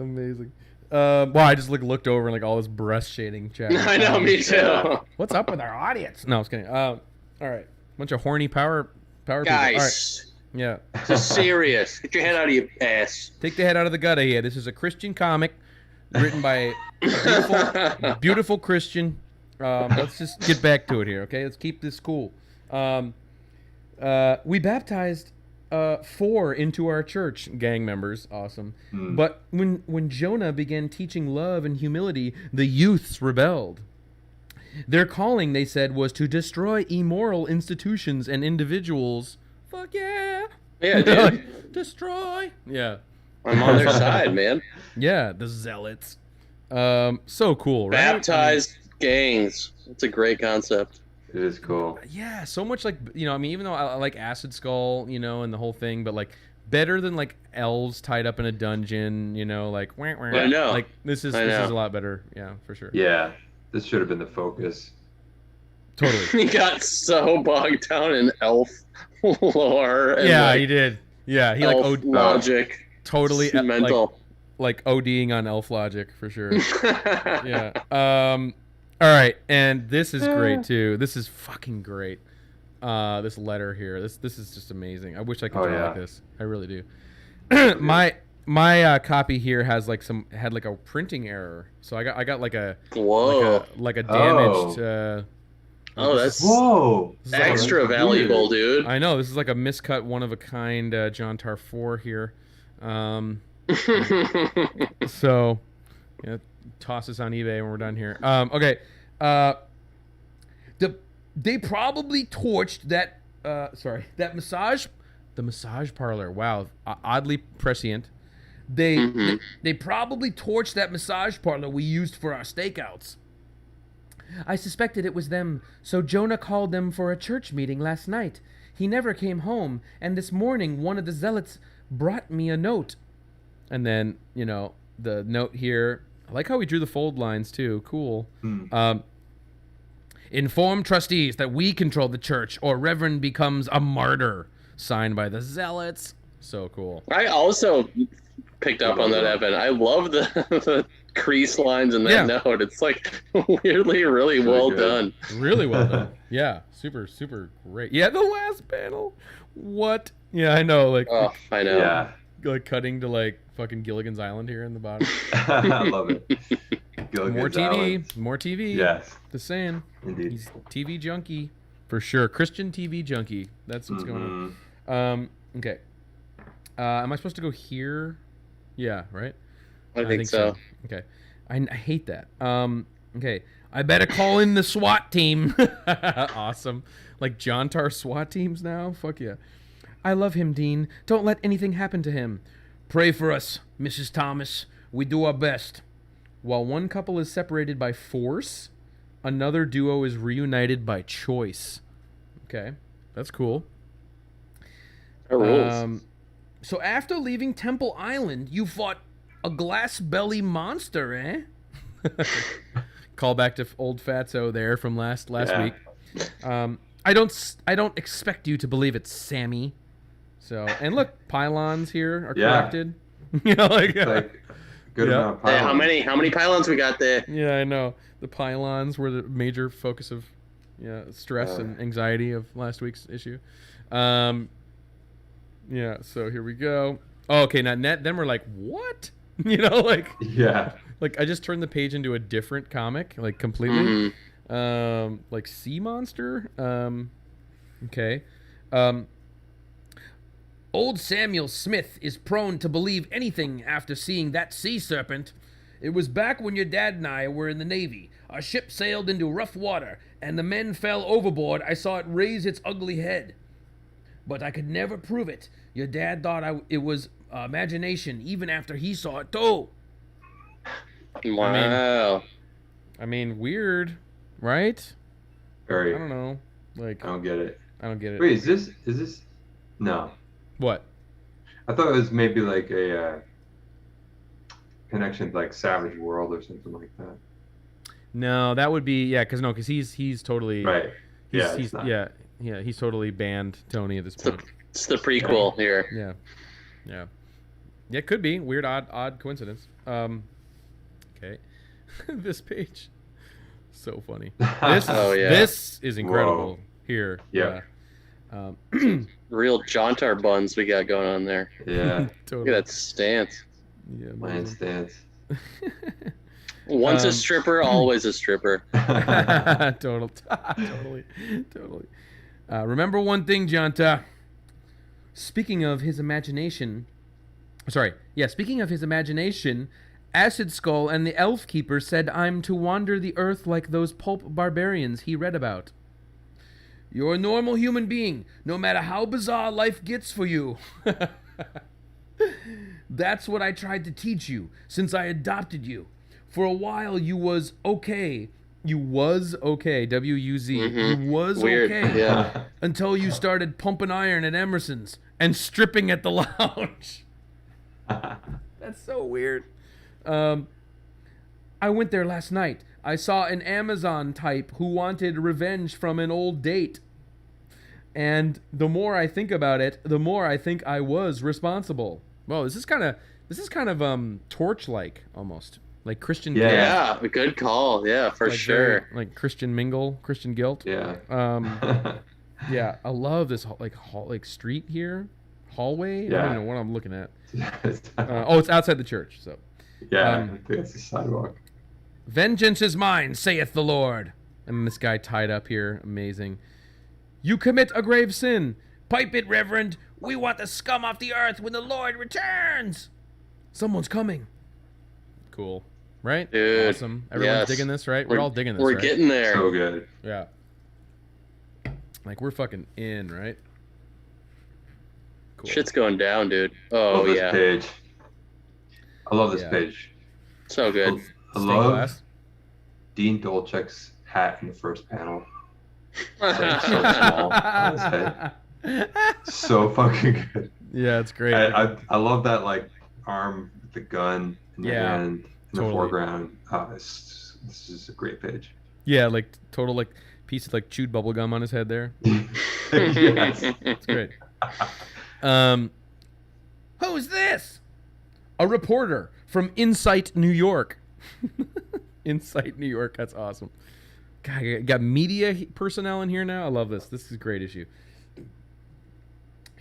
Amazing. Well, I just looked over and all this breast shading chat. I know, me too. What's up with our audience? No, I was kidding. All right, bunch of horny power guys. People. All right. Yeah. This is serious. Get your head out of your ass. Take the head out of the gutter here. This is a Christian comic written by a beautiful Christian. Let's just get back to it here, okay? Let's keep this cool. We baptized 4 into our church, gang members. Awesome. But when Jonah began teaching love and humility, the youths rebelled. Their calling, they said, was to destroy immoral institutions and individuals. Fuck yeah. Yeah, dude. Destroy. Yeah. I'm on their side, man. Yeah, the zealots. So cool, right? Baptized gangs. That's a great concept. It is cool. Yeah, so much even though I like Acid Skull, and the whole thing, but better than elves tied up in a dungeon, I know. This is a lot better. Yeah, for sure. Yeah. this should have been the focus. Totally. He got so bogged down in elf lore. And Yeah, like, he did. Yeah, he elf logic. totally mental. like ODing on elf logic for sure. Yeah. All right, and this is great too. This is fucking great. This letter here. This is just amazing. I wish I could draw like this. I really do. My copy here had like a printing error, so I got like a like a damaged. That's extra valuable, dude. I know this is like a miscut, one of a kind Jontar 4 here. So, yeah, toss this on eBay when we're done here. Okay. They probably torched that. That the massage parlor. Wow, oddly prescient. They probably torched that massage parlor we used for our stakeouts. I suspected it was them, so Jonah called them for a church meeting last night. He never came home, and this morning one of the zealots brought me a note. And then, the note here, I like how we drew the fold lines too. Cool. Inform trustees that we control the church or Reverend becomes a martyr. Signed by the zealots. So cool. I also picked up on that, Evan. I love the crease lines in that note. It's like weirdly really well done. Really well done. Yeah, super, super great. Yeah, the last panel. What? Yeah, I know. Like, I know. Yeah. Like cutting to like fucking Gilligan's Island here in the bottom. I love it. More TV. Yes. Just saying. Indeed. He's TV junkie for sure. Christian TV junkie. That's what's going on. Okay. Am I supposed to go here? Yeah, right? I think so. Okay. I hate that. Okay. I better call in the SWAT team. Awesome. Like Jontar SWAT teams now? Fuck yeah. I love him, Dean. Don't let anything happen to him. Pray for us, Mrs. Thomas. We do our best. While one couple is separated by force, another duo is reunited by choice. Okay. That's cool. That rules. So after leaving Temple Island, you fought a glass belly monster, eh? Call back to old Fatso there from last week. I don't expect you to believe it, Sammy. So, and look, pylons here are corrected. Good amount of pylons. Hey, how many pylons we got there? Yeah, I know. The pylons were the major focus of stress and anxiety of last week's issue. Yeah, so here we go. Oh, okay, now then we're like, what? Like I just turned the page into a different comic, like completely. Like Sea Monster. Okay. Old Samuel Smith is prone to believe anything after seeing that sea serpent. It was back when your dad and I were in the Navy. Our ship sailed into rough water, and the men fell overboard. I saw it raise its ugly head. But I could never prove it. Your dad thought it was imagination, even after he saw it too. Wow. I mean, weird, right? Very. I don't know. Like, I don't get it. Wait, is this? No. What? I thought it was maybe like a connection to like Savage World or something like that. No, that would be because he's totally right. He's totally banned Tony at this point. It's the prequel Yeah, here. it could be weird, odd coincidence. Okay, this page, so funny. This is incredible. Whoa. Here. Yeah. Real Jontar buns we got going on there. Yeah. Totally. Look at that stance. Yeah, Lion stance. Once a stripper, always a stripper. Totally. Remember one thing, Jontar. Speaking of his imagination, Acid Skull and the Elf Keeper said I'm to wander the earth like those pulp barbarians he read about. You're a normal human being, no matter how bizarre life gets for you. That's what I tried to teach you since I adopted you. For a while, you was okay. You was okay, W-U-Z. You was Weird. okay. Yeah. Until you started pumping iron at Emerson's and stripping at the lounge. That's so weird. I went there last night. I saw an Amazon type who wanted revenge from an old date. And the more I think about it, the more I think I was responsible. Well, this is kind of Torch-like almost. Like Christian Guilt. Yeah, good call. Yeah, for like sure. Very, like Christian Mingle, Christian Guilt. Yeah. Yeah, I love this like street here. Hallway? Yeah. I don't know what I'm looking at. It's outside the church, so. Yeah, I think it's the sidewalk. Vengeance is mine, saith the Lord. And this guy tied up here, amazing. You commit a grave sin. Pipe it, Reverend. We want the scum off the earth when the Lord returns. Someone's coming. Cool. Right? Dude. Awesome. Everyone's digging this, right? We're all digging this, We're right? getting there. So good. Yeah. Like, we're fucking in, right? Cool. Shit's going down, dude. Oh, love this yeah. page. I love this page. So good. I Stained love glass. Dean Dolchek's hat in the first panel. It's like so small on his head. So fucking good. Yeah, it's great. I love that, like, arm with the gun in the hand in the foreground. This is a great page. Yeah, like total like piece of like chewed bubble gum on his head there. Yes. It's great. Who's this? A reporter from Insight, New York. Insight, New York. That's awesome. God, I got media personnel in here now. I love this. This is a great issue.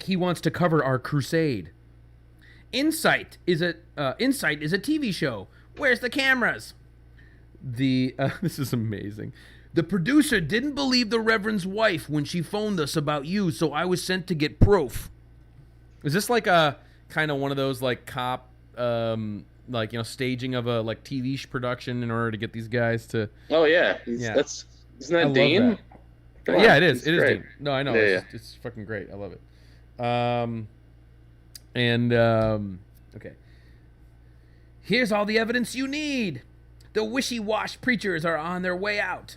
He wants to cover our crusade. Insight is a TV show. Where's the cameras? This is amazing. The producer didn't believe the Reverend's wife when she phoned us about you, so I was sent to get proof. Is this like a kind of one of those like cop, like, you know, staging of a like TV production in order to get these guys to? Oh yeah, Yeah. Isn't that Dean? That. Yeah, it is. It's It is great. Dean. No, I know. Yeah, It's fucking great. I love it. Okay. Here's all the evidence you need. The wishy-wash preachers are on their way out.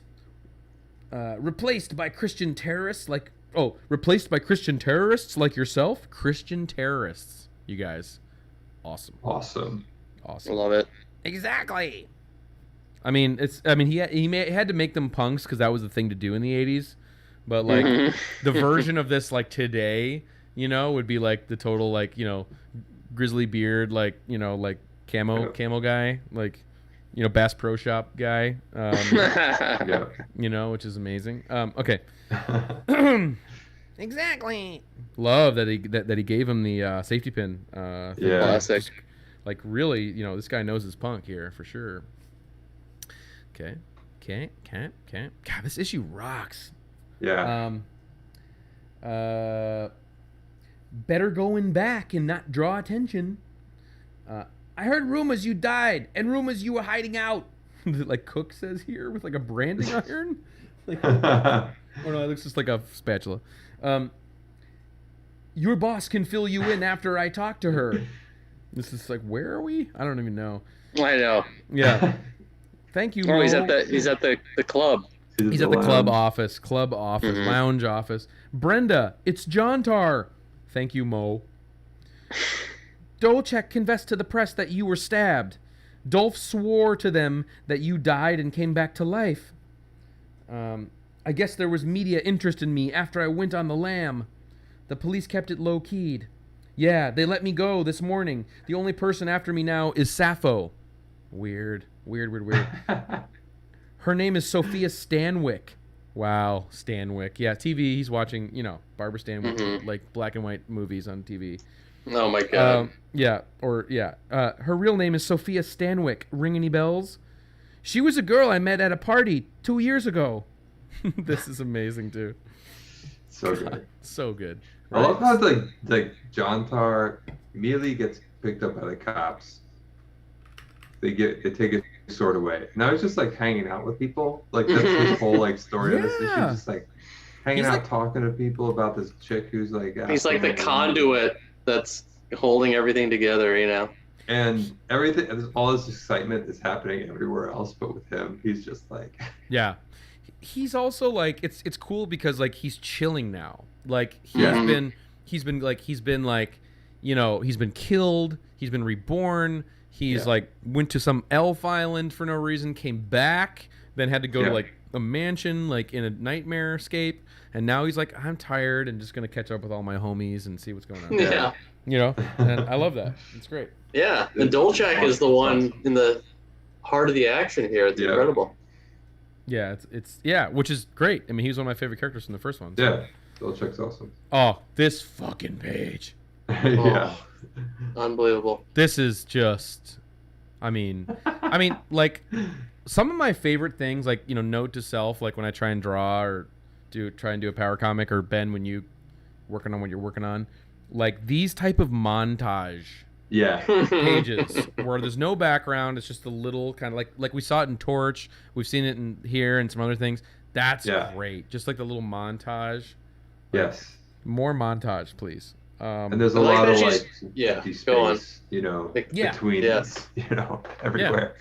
Replaced by Christian terrorists like yourself. Christian terrorists, you guys. Awesome. I love it. Exactly. I mean, he had to make them punks because that was the thing to do in the 80s. But like the version of this like today, you know, would be like the total like, you know, grizzly beard, like, you know, like camo guy, like, you know, Bass Pro Shop guy. Yeah. You know, which is amazing. Okay. Exactly. Love that he gave him the safety pin. Yeah. Classic. Like really, you know, this guy knows his punk here for sure. Okay. God, this issue rocks. Yeah. Better going back and not draw attention. I heard rumors you died and rumors you were hiding out. Like Cook says here with like a branding iron. Like, oh no, it looks just like a spatula. Your boss can fill you in after I talk to her. This is like, where are we? I don't even know. I know. Yeah. Thank you. Oh, Mo. he's at the club. He's at the club office, lounge office. Brenda, it's Jontar. Thank you, Mo. Dolchek confessed to the press that you were stabbed. Dolph swore to them that you died and came back to life. I guess there was media interest in me after I went on the lam. The police kept it low-keyed. Yeah, they let me go this morning. The only person after me now is Sappho. Weird. Her name is Sophia Stanwyck. Wow, Stanwyck. Yeah, TV, he's watching, you know, Barbara Stanwyck, like black and white movies on TV. Oh my god. Her real name is Sophia Stanwyck. Ring any bells? She was a girl I met at a party 2 years ago. This is amazing, dude. So good. So good. I love how like Jontar immediately gets picked up by the cops. They take his sword away. Now he's just like hanging out with people. Like that's his whole like story of this issue. Just like hanging out, talking to people about this chick who's like. He's like the conduit that's holding everything together, you know. And everything, all this excitement is happening everywhere else, but with him, he's just like. Yeah, he's also like it's cool because like he's chilling now. Like he's been like, you know, he's been killed, he's been reborn, He's like went to some elf island for no reason, came back, then had to go to like a mansion, like in a nightmare escape, and now he's like, I'm tired and just gonna catch up with all my homies and see what's going on. Yeah. You know, and I love that. It's great. Yeah, and Dolchak is the one in the heart of the action here. It's incredible. Yeah, it's which is great. I mean, he was one of my favorite characters from the first one. So. Yeah, Dolchak's awesome. Oh, this fucking page. Yeah. Unbelievable. This is just, I mean, like some of my favorite things, like, you know, note to self, like when I try and draw or try and do a power comic, or Ben, when you working on what you're working on, like these type of montage pages where there's no background, it's just a little kind of like we saw it in Torch, we've seen it in here and some other things. That's great. Just like the little montage. Yes. More montage, please. And there's a lot of like empty space, you know, between you know, everywhere.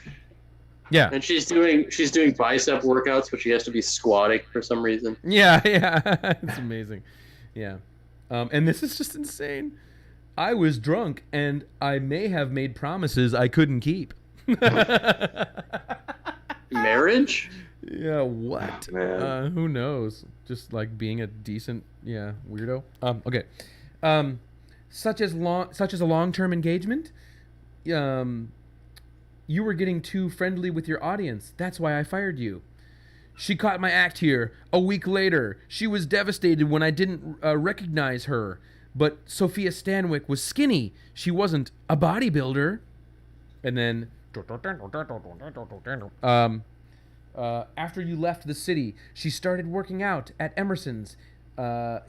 Yeah. And she's doing bicep workouts, but she has to be squatting for some reason. Yeah. It's amazing. Yeah. And this is just insane. I was drunk and I may have made promises I couldn't keep. Marriage? Yeah, what? Man. Who knows? Just like being a decent, weirdo. Okay. Such as a long-term engagement. You were getting too friendly with your audience. That's why I fired you. She caught my act here. A week later, she was devastated when I didn't recognize her. But Sophia Stanwyck was skinny. She wasn't a bodybuilder. And then, after you left the city, she started working out at Emerson's.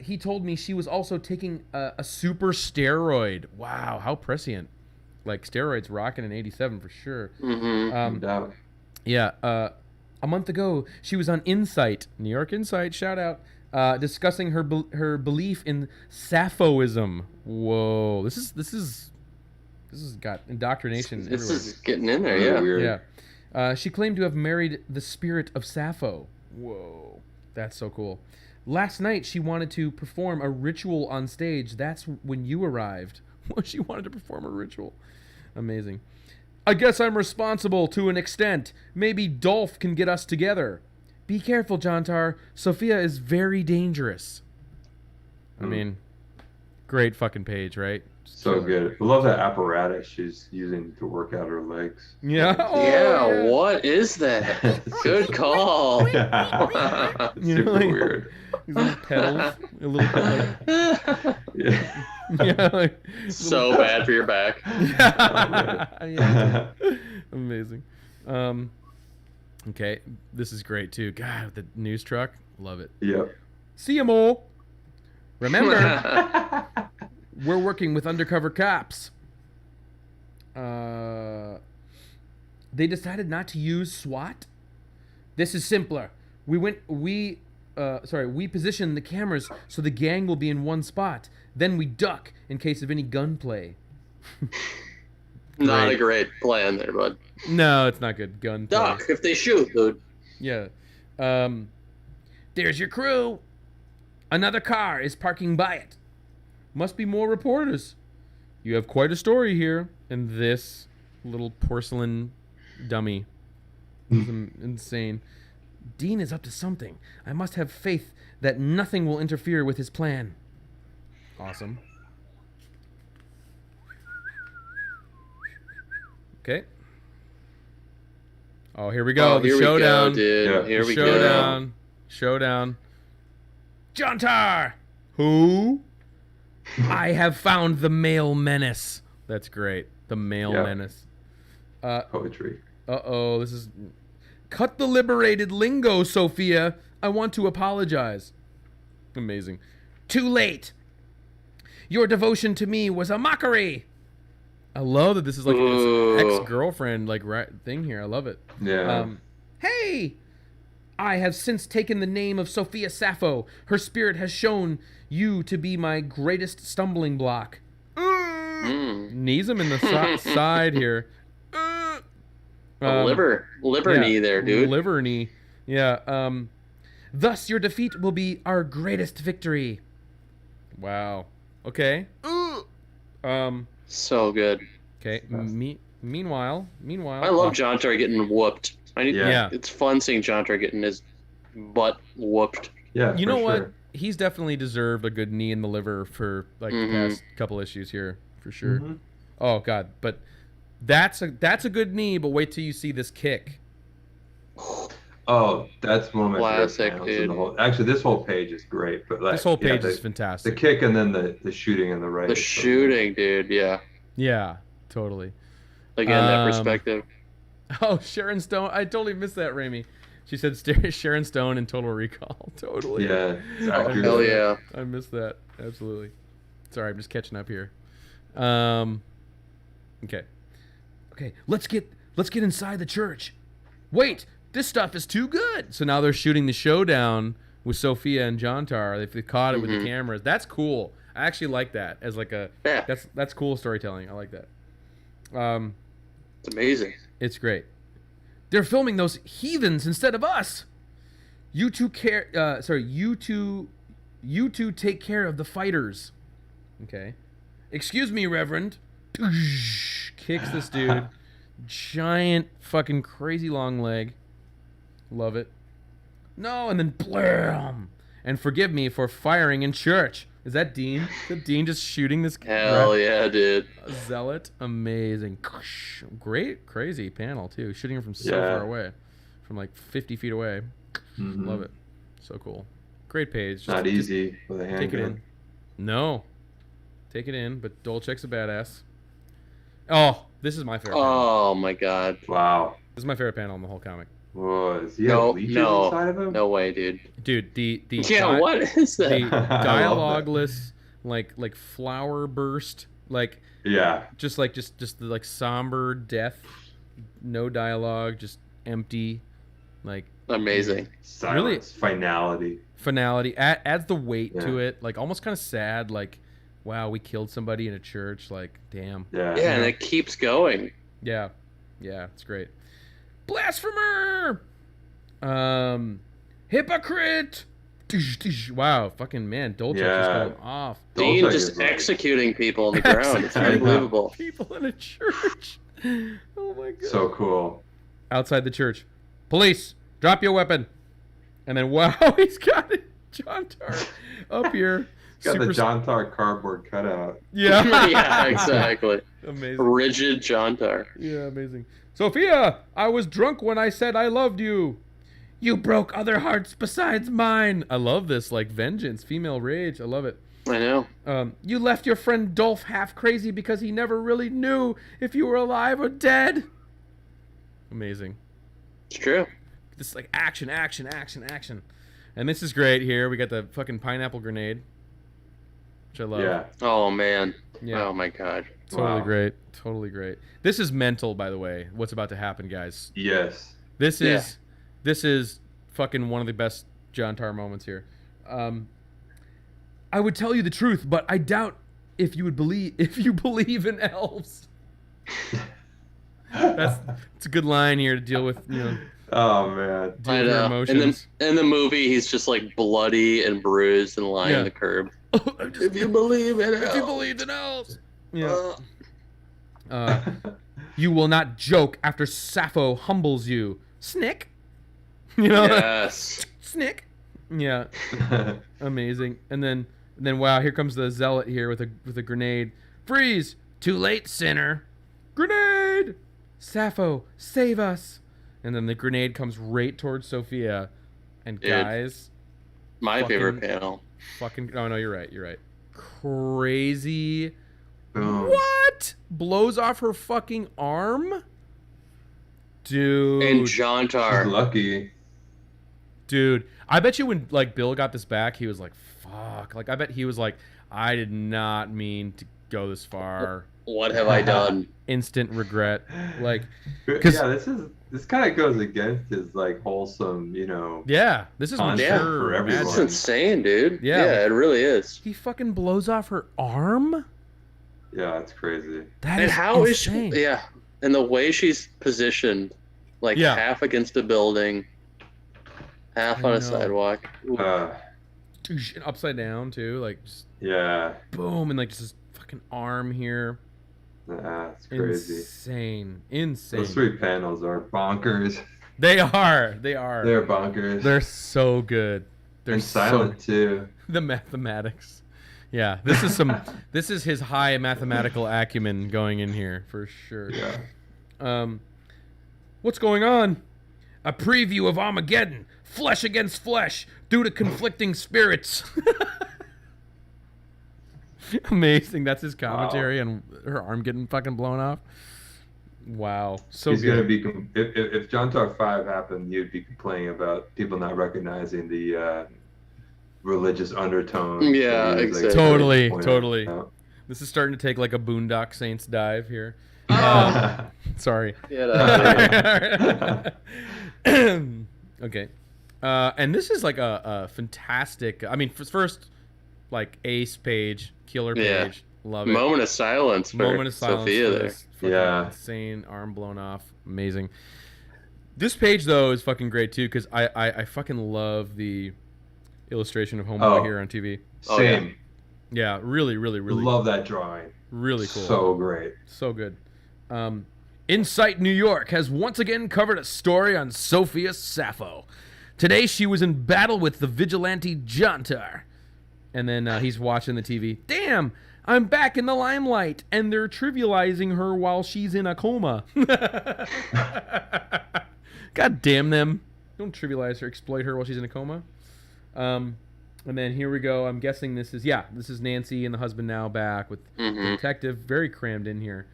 He told me she was also taking a super steroid. Wow, how prescient. Like, steroids rocking in 87 for sure. Mm-hmm. Yeah, a month ago, she was on Insight, New York Insight, shout out, discussing her belief in Sapphoism. Whoa, this is got indoctrination everywhere. This is getting in there, yeah. Weird. Yeah. She claimed to have married the spirit of Sappho. Whoa, that's so cool. Last night, she wanted to perform a ritual on stage. That's when you arrived. She wanted to perform a ritual. Amazing. I guess I'm responsible to an extent. Maybe Dolph can get us together. Be careful, Jontar. Sophia is very dangerous. I mean, great fucking page, right? So good. I love that apparatus she's using to work out her legs. Yeah. Yeah, what is that? Good call. Yeah. Super weird. These little pedals. A little like, Yeah. yeah, like, So bad for your back. Yeah. Amazing. Okay, this is great too. God, the news truck, love it. Yep. See you, Mole. Remember, we're working with undercover cops. They decided not to use SWAT. This is simpler. We position the cameras so the gang will be in one spot. Then we duck in case of any gunplay. Not a great plan there, bud. No, it's not good. Gunplay. Duck if they shoot, dude. Yeah. There's your crew. Another car is parking by it. Must be more reporters. You have quite a story here. And this little porcelain dummy is insane. Dean is up to something. I must have faith that nothing will interfere with his plan. Awesome. Okay. Oh, here we go. The showdown. We go, dude. Yeah. Here we Showdown. go. Showdown. Jontar! Who? I have found the male menace. That's great. The male menace. Poetry. Uh-oh, this is... Cut the liberated lingo, Sophia. I want to apologize. Amazing. Too late. Your devotion to me was a mockery. I love that this is like his ex-girlfriend like thing here. I love it. Yeah. Hey! I have since taken the name of Sophia Sappho. Her spirit has shown you to be my greatest stumbling block. Knees him in the side here. Liver knee there, dude. Liver knee. Yeah. Thus, your defeat will be our greatest victory. Wow. Okay. So good. Okay. Meanwhile, I love Jontar getting whooped. Yeah. It's fun seeing Jontar getting his butt whooped. Yeah, you know for what? sure. He's definitely deserved a good knee in the liver for like the past couple issues here, for sure. Oh God, but that's a good knee. But wait till you see this kick. Oh, that's one of my Classic, favorite panels in dude. the whole. Actually, this whole page is great, but like This whole page is the fantastic. kick and then the shooting and the right. The shooting, dude. Yeah. Yeah, totally. Again, that perspective. Oh, Sharon Stone. I totally missed that, Raimi. She said Sharon Stone in Total Recall. Totally. Yeah. Exactly. Hell yeah. I missed that. Absolutely. Sorry, I'm just catching up here. Okay. Okay, let's get inside the church. Wait, this stuff is too good. So now they're shooting the showdown with Sophia and Jontar. They caught it with the cameras. That's cool. I actually like that as like a that's cool storytelling. I like that. It's amazing. It's great. They're filming those heathens instead of us. You two take care of the fighters. Okay. Excuse me, Reverend. Kicks this dude. Giant fucking crazy long leg. Love it. No, and then blam. And forgive me for firing in church. Is that Dean? Is that Dean just shooting this? Hell yeah, dude. Zealot. Amazing. Great, crazy panel, too. Shooting him from so far away. From like 50 feet away. Love it. So cool. Great page. Just, Not easy with a handgun. Take it in. No. Take it in, but Dolchek's a badass. Oh, this is my favorite panel. Oh, my God. Wow. This is my favorite panel in the whole comic. Whoa, does he have leeches inside of him? No way, dude. Dude, what is that? The dialogueless, like flower burst, like just the like somber death, no dialogue, just empty, like amazing. Silence, really, finality adds the weight to it, like almost kind of sad, like wow, we killed somebody in a church, like damn. Yeah, and it keeps going. Yeah, it's great. Blasphemer! Hypocrite! Wow, fucking man, Dolchek just going off. Dean just executing people on the ground. It's unbelievable. People in a church. Oh my god. So cool. Outside the church. Police, drop your weapon. And then wow, he's got it. Jontar up here. He's got the Jontar cardboard cutout. Yeah. Yeah, exactly. Amazing. Rigid Jontar. Yeah, amazing. Sophia, I was drunk when I said I loved you. You broke other hearts besides mine. I love this, like vengeance, female rage. I love it. I know. You left your friend Dolph half crazy because he never really knew if you were alive or dead. Amazing. It's true. This like action. And this is great here. We got the fucking pineapple grenade, which I love. Yeah. Oh, man. Yeah. Oh, my God. Totally great. Totally great. This is mental, by the way, what's about to happen, guys. Yes. This is fucking one of the best Jontar moments here. I would tell you the truth, but I doubt if you believe in elves. It's a good line here to deal with, Oh man. I know. Emotions. In the movie, he's just like bloody and bruised and lying on the curb. If you believe in elves. If you believe in elves. Yeah. You will not joke after Sappho humbles you. Snick. Yes. Snick. Yeah. Amazing. And then wow, here comes the zealot here with a grenade. Freeze! Too late, sinner. Grenade! Sappho, save us. And then the grenade comes right towards Sophia. And guys, my favorite panel. Oh no, you're right. Crazy. Boom. What? Blows off her fucking arm? Dude. And Jontar. She's lucky. Dude, I bet you when like Bill got this back, he was like, fuck. Like I bet he was like, I did not mean to go this far. What have I done? Instant regret. Like this kind of goes against his like wholesome, Yeah, this is mature for everyone. It's insane, dude. Yeah, it really is. He fucking blows off her arm? Yeah, it's crazy. That is insane. Is she? Yeah, and the way she's positioned, like half against a building, half on a sidewalk. Upside down too, like just yeah. Boom, and like just this fucking arm here. That's crazy. Insane. Those 3 panels are bonkers. They are. They're bonkers. They're so good. They're and silent too. The mathematics. Yeah, this is his high mathematical acumen going in here for sure. Yeah. What's going on? A preview of Armageddon. Flesh against flesh due to conflicting spirits. Amazing. That's his commentary and her arm getting fucking blown off. Wow. So he's good. Gonna be if Jontar 5 happened, you'd be complaining about people not recognizing the religious undertones. Yeah, exactly. Totally. This is starting to take like a Boondock Saints dive here. Sorry. Okay. And this is like a fantastic. I mean, first, like ace page, killer page. Love it. Moment of silence for Sophia there. Yeah. Insane, arm blown off. Amazing. This page though is fucking great too because I fucking love the illustration of Homeboy here on TV. Same. Yeah, really. Love that drawing. Really cool. So great. So good. Insight New York has once again covered a story on Sophia Sappho. Today she was in battle with the vigilante Jontar. And then he's watching the TV. Damn, I'm back in the limelight, and they're trivializing her while she's in a coma. God damn them. Don't trivialize her, exploit her while she's in a coma. And then here we go. I'm guessing this is Nancy and the husband now back with the detective. Very crammed in here.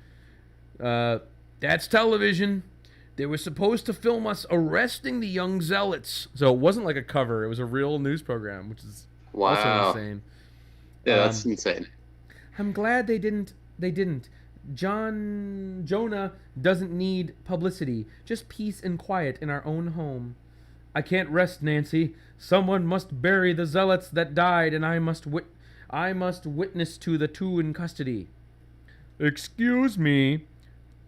That's television. They were supposed to film us arresting the young zealots. So it wasn't like a cover. It was a real news program, which is also insane. Yeah, that's insane. I'm glad they didn't. Jonah doesn't need publicity. Just peace and quiet in our own home. I can't rest, Nancy. Someone must bury the zealots that died, and I must witness to the 2 in custody. Excuse me.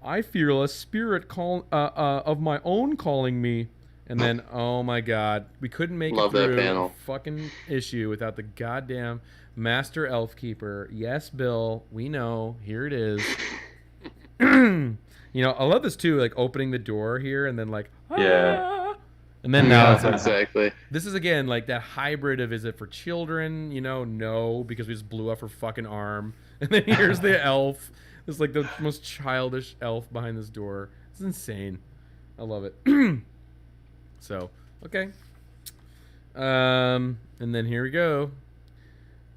I feel a spirit of my own calling me. And then, oh my God, we couldn't make it through that panel. Fucking issue without the goddamn Master Elf Keeper. Yes, Bill, we know. Here it is. I love this too, like opening the door here and then like, yeah. And then now it's exactly. This is again like that hybrid of is it for children? No, because we just blew off her fucking arm. And then here's the elf. It's like the most childish elf behind this door. It's insane. I love it. So, okay. And then here we go.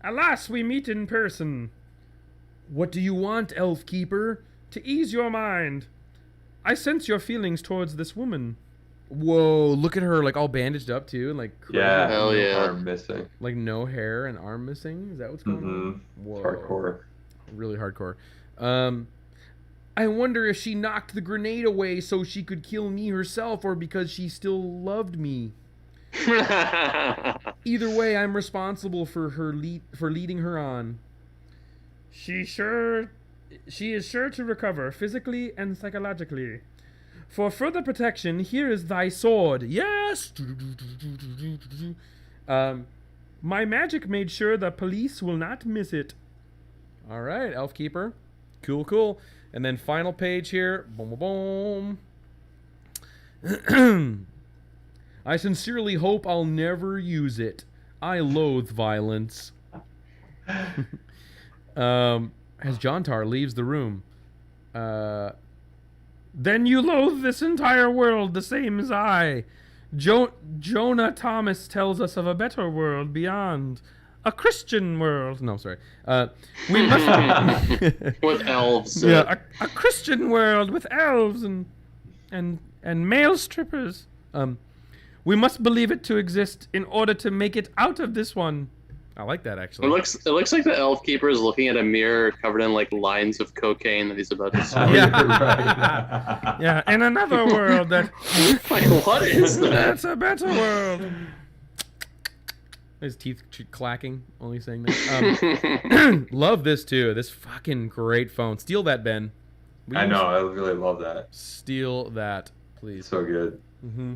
Alas, we meet in person. What do you want, Elf Keeper? To ease your mind. I sense your feelings towards this woman. Whoa, look at her, like all bandaged up too, and like yeah, hell yeah, arm missing, like no hair and arm missing. Is that what's going on? Whoa, hardcore, really hardcore. I wonder if she knocked the grenade away so she could kill me herself, or because she still loved me. Either way, I'm responsible for leading her on. She is sure to recover physically and psychologically. For further protection, here is thy sword. Yes. My magic made sure the police will not miss it. All right, Elf Keeper. Cool. And then final page here. Boom. I sincerely hope I'll never use it. I loathe violence. As Jontar leaves the room. Then you loathe this entire world the same as I. Jonah Thomas tells us of a better world beyond. A Christian world. No, sorry. We must with elves. Yeah, a Christian world with elves and male strippers. We must believe it to exist in order to make it out of this one. I like that actually. It looks like the elf keeper is looking at a mirror covered in like lines of cocaine that he's about to smoke. Yeah. Yeah, in another world that like what is that? That's a better world. His teeth clacking, only saying that. Love this too. This fucking great phone. Steal that, Ben. I know. I really love that. Steal that, please. So good. Mm-hmm.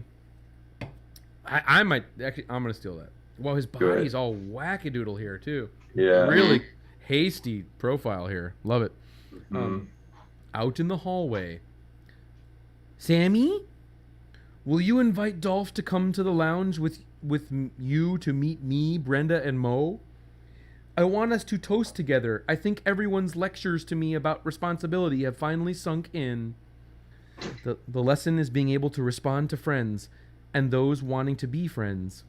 I might actually. I'm gonna steal that. Well, his body's all wackadoodle here too. Yeah. Really hasty profile here. Love it. Out in the hallway. Sammy? Will you invite Dolph to come to the lounge with you to meet me, Brenda, and Mo? I want us to toast together. I think everyone's lectures to me about responsibility have finally sunk in. The lesson is being able to respond to friends and those wanting to be friends.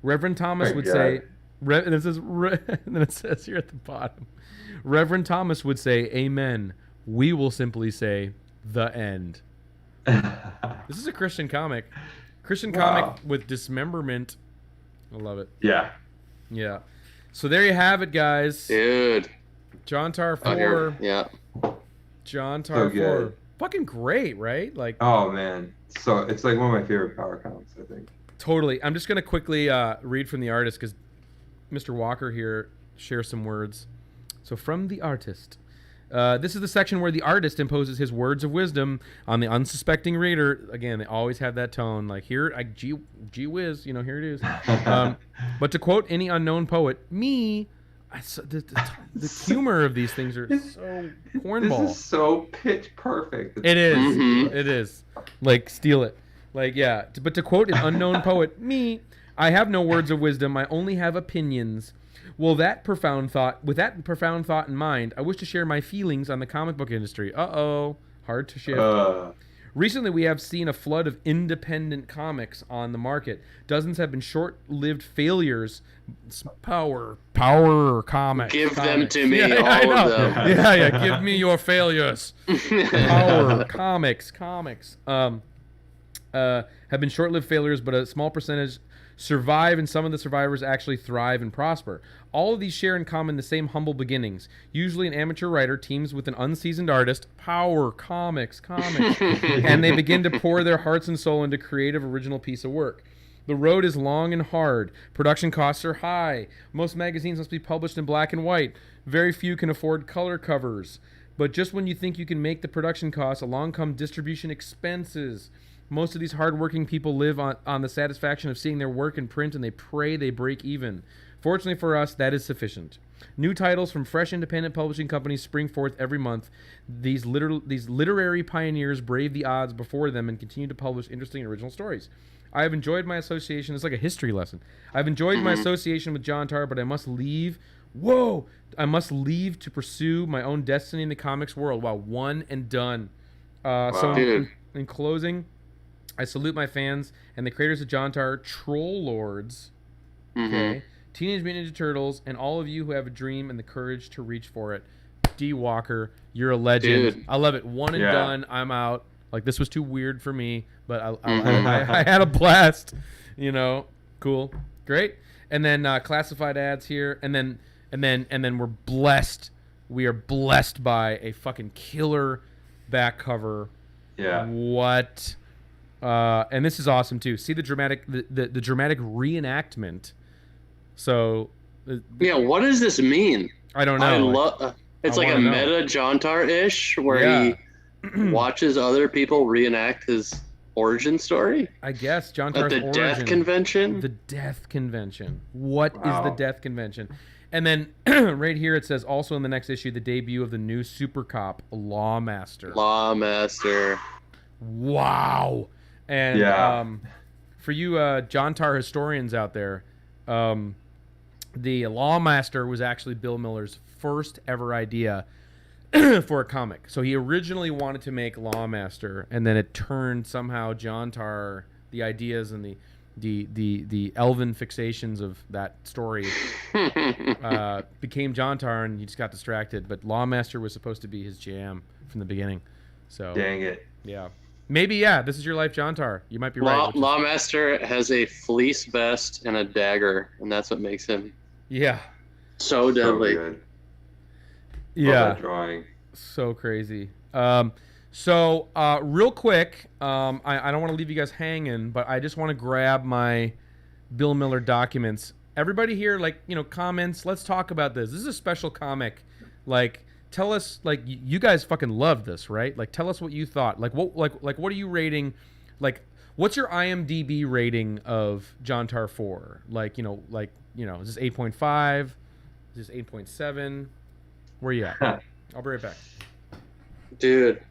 Reverend Thomas would say, and then it says here at the bottom, Reverend Thomas would say, Amen. We will simply say, the end. This is a Christian comic. Christian comic with dismemberment. I love it. Yeah. Yeah. So there you have it, guys. Dude. Jontar 4. Yeah. Jontar 4. Fucking great, right? Like. Oh man. So it's like one of my favorite power comics, I think. Totally. I'm just gonna quickly read from the artist because Mr. Walker here shares some words. So from the artist. This is the section where the artist imposes his words of wisdom on the unsuspecting reader. Again, they always have that tone, like here, gee whiz, here it is. But to quote any unknown poet, the humor of these things are so cornball. This is so pitch perfect. It is. Mm-hmm. It is. Like, steal it. Like, yeah. But to quote an unknown poet, I have no words of wisdom. I only have opinions. With that profound thought in mind, I wish to share my feelings on the comic book industry. Hard to shift. Recently, we have seen a flood of independent comics on the market. Dozens have been short-lived failures. Power comics. Give them to me, all of them. Yeah, give me your failures. Power comics. Have been short-lived failures, but a small percentage survive, and some of the survivors actually thrive and prosper. All of these share in common the same humble beginnings. Usually an amateur writer teams with an unseasoned artist, power comics, and they begin to pour their hearts and soul into creative, original piece of work. The road is long and hard. Production costs are high. Most magazines must be published in black and white. Very few can afford color covers. But just when you think you can make the production costs, along come distribution expenses. Most of these hardworking people live on the satisfaction of seeing their work in print, and they pray they break even. Fortunately for us, that is sufficient. New titles from fresh independent publishing companies spring forth every month. These literary pioneers brave the odds before them and continue to publish interesting and original stories. I have enjoyed my association. It's like a history lesson. I've enjoyed my association with Jontar, but I must leave. I must leave to pursue my own destiny in the comics world. Wow, one and done. So in closing, I salute my fans and the creators of Jontar, Troll Lords, Teenage Mutant Ninja Turtles, and all of you who have a dream and the courage to reach for it. D. Walker, you're a legend. Dude. I love it. One and done. I'm out. Like, this was too weird for me, but I had a blast. Cool, great. And then classified ads here, and then we're blessed. We are blessed by a fucking killer back cover. Yeah. What? And this is awesome too. See the dramatic reenactment. So what does this mean? I don't know. It's like a meta Jontar-ish where he watches other people reenact his origin story. I guess Jontar's origin. Death convention. The death convention. What is the death convention? And then right here it says also in the next issue the debut of the new super cop Lawmaster. Wow. And for you Jontar historians out there, the Lawmaster was actually Bill Miller's first ever idea for a comic. So he originally wanted to make Lawmaster, and then it turned somehow Jontar, the ideas and the elven fixations of that story became Jontar, and he just got distracted. But Lawmaster was supposed to be his jam from the beginning. So dang it. Yeah. Maybe, this is your life, Jontar. You might be right. Lawmaster has a fleece vest and a dagger, and that's what makes him so deadly. So good. Yeah. Love that drawing. So crazy. So real quick, I don't want to leave you guys hanging, but I just want to grab my Bill Miller documents. Everybody here, comments. Let's talk about this. This is a special comic. Tell us, you guys fucking love this, right? Tell us what you thought. What are you rating? What's your IMDb rating of Jontar 4? Is this 8.5? Is this 8.7? Where are you at? I'll be right back. Dude,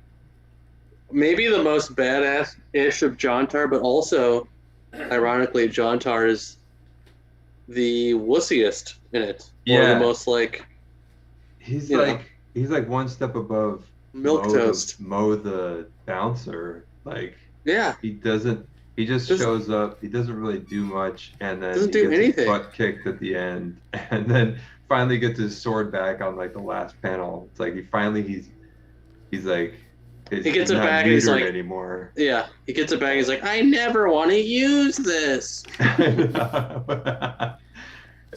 maybe the most badass-ish of Jontar, but also, ironically, Jontar is the wussiest in it. Or the most like he's like one step above milk toast. Mo the bouncer. Like yeah, he just shows up. He doesn't really do much, and then doesn't he do gets anything. His butt kicked at the end, and then finally gets his sword back on like the last panel. It's like he's like. He gets it back and he's like anymore. Yeah, he gets it back. He's like, I never want to use this.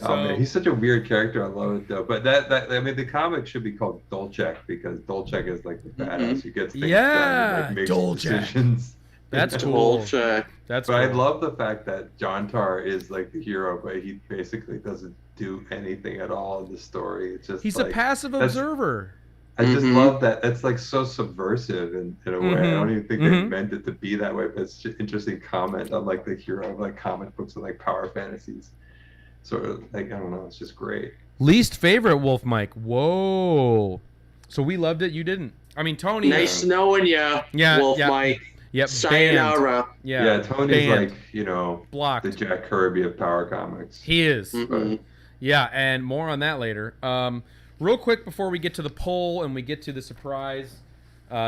Oh man, he's such a weird character. I love it though. But that I mean, the comic should be called Dolchek because Dolchek is like the badass who gets things done and like, makes decisions. That's cool. Dolchek. But cool. I love the fact that Jontar is like the hero, but he basically doesn't do anything at all in the story. It's just he's a passive observer. I just love that. It's like so subversive in a way. I don't even think they meant it to be that way, but it's just interesting comment on like the hero of like comic books and like power fantasies. Sort of like, I don't know, it's just great. Least favorite Wolf Mike. Whoa. So we loved it, you didn't. I mean, Tony. Nice knowing ya, Wolf Mike. Yep. Sayonara. Yeah, Tony's like, blocked. The Jack Kirby of power comics. He is. Yeah, and more on that later. Real quick before we get to the poll and we get to the surprise,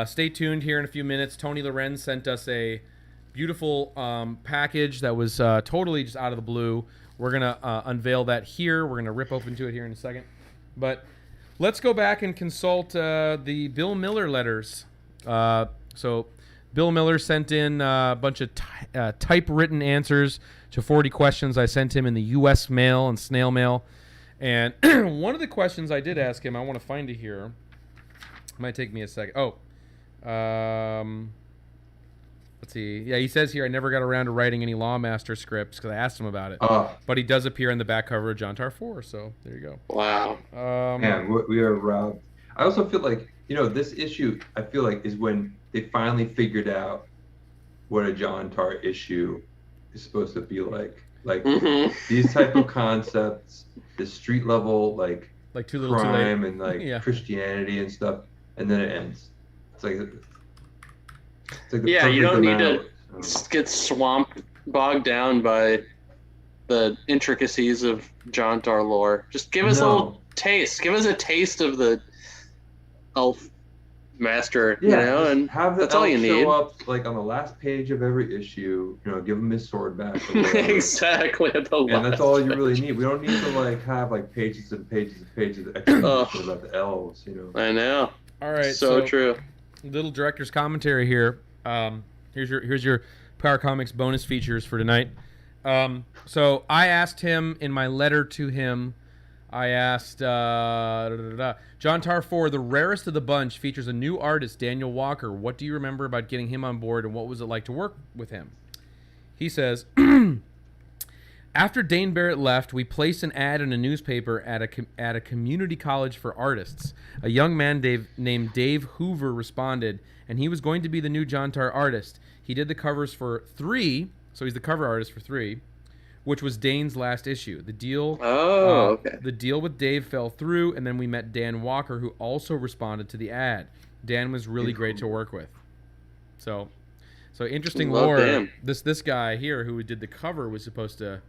stay tuned here in a few minutes. Tony Lorenz sent us a beautiful package that was totally just out of the blue. We're going to unveil that here. We're going to rip open to it here in a second. But let's go back and consult the Bill Miller letters. So Bill Miller sent in a bunch of typewritten answers to 40 questions I sent him in the U.S. mail and snail mail. And one of the questions I did ask him, I want to find it here. It might take me a second. Let's see. Yeah, he says here, I never got around to writing any Lawmaster scripts because I asked him about it. But he does appear in the back cover of Jontar 4, so there you go. Wow. Man, we are robbed. I also feel like, this issue, I feel like, is when they finally figured out what a Jontar issue is supposed to be like. Like, these type of concepts, the street level, like too little, crime too late. and like Christianity and stuff, and then it ends. It's like the you don't need to get swamped, bogged down by the intricacies of Jontar lore. Just give us a little taste. Give us a taste of the elf master, and have that's all you need. Show up like on the last page of every issue, give him his sword back. Exactly. And that's all you really need. We don't need to like have like pages and pages and pages of explanations about the elves, I know. All right. So true. Little director's commentary here. Here's your Power Comics bonus features for tonight. So I asked him in my letter to him. I asked Jontar 4, the rarest of the bunch, features a new artist, Daniel Walker. What do you remember about getting him on board, and what was it like to work with him? He says, after Dane Barrett left, we placed an ad in a newspaper at a community college for artists. A young man named Dave Hoover responded, and he was going to be the new Jontar artist. He did the covers for 3, so he's the cover artist for 3. Which was Dane's last issue. The deal. The deal with Dave fell through, and then we met Dan Walker, who also responded to the ad. Dan was really great to work with. So interesting lore. Dan. This guy here who did the cover was supposed to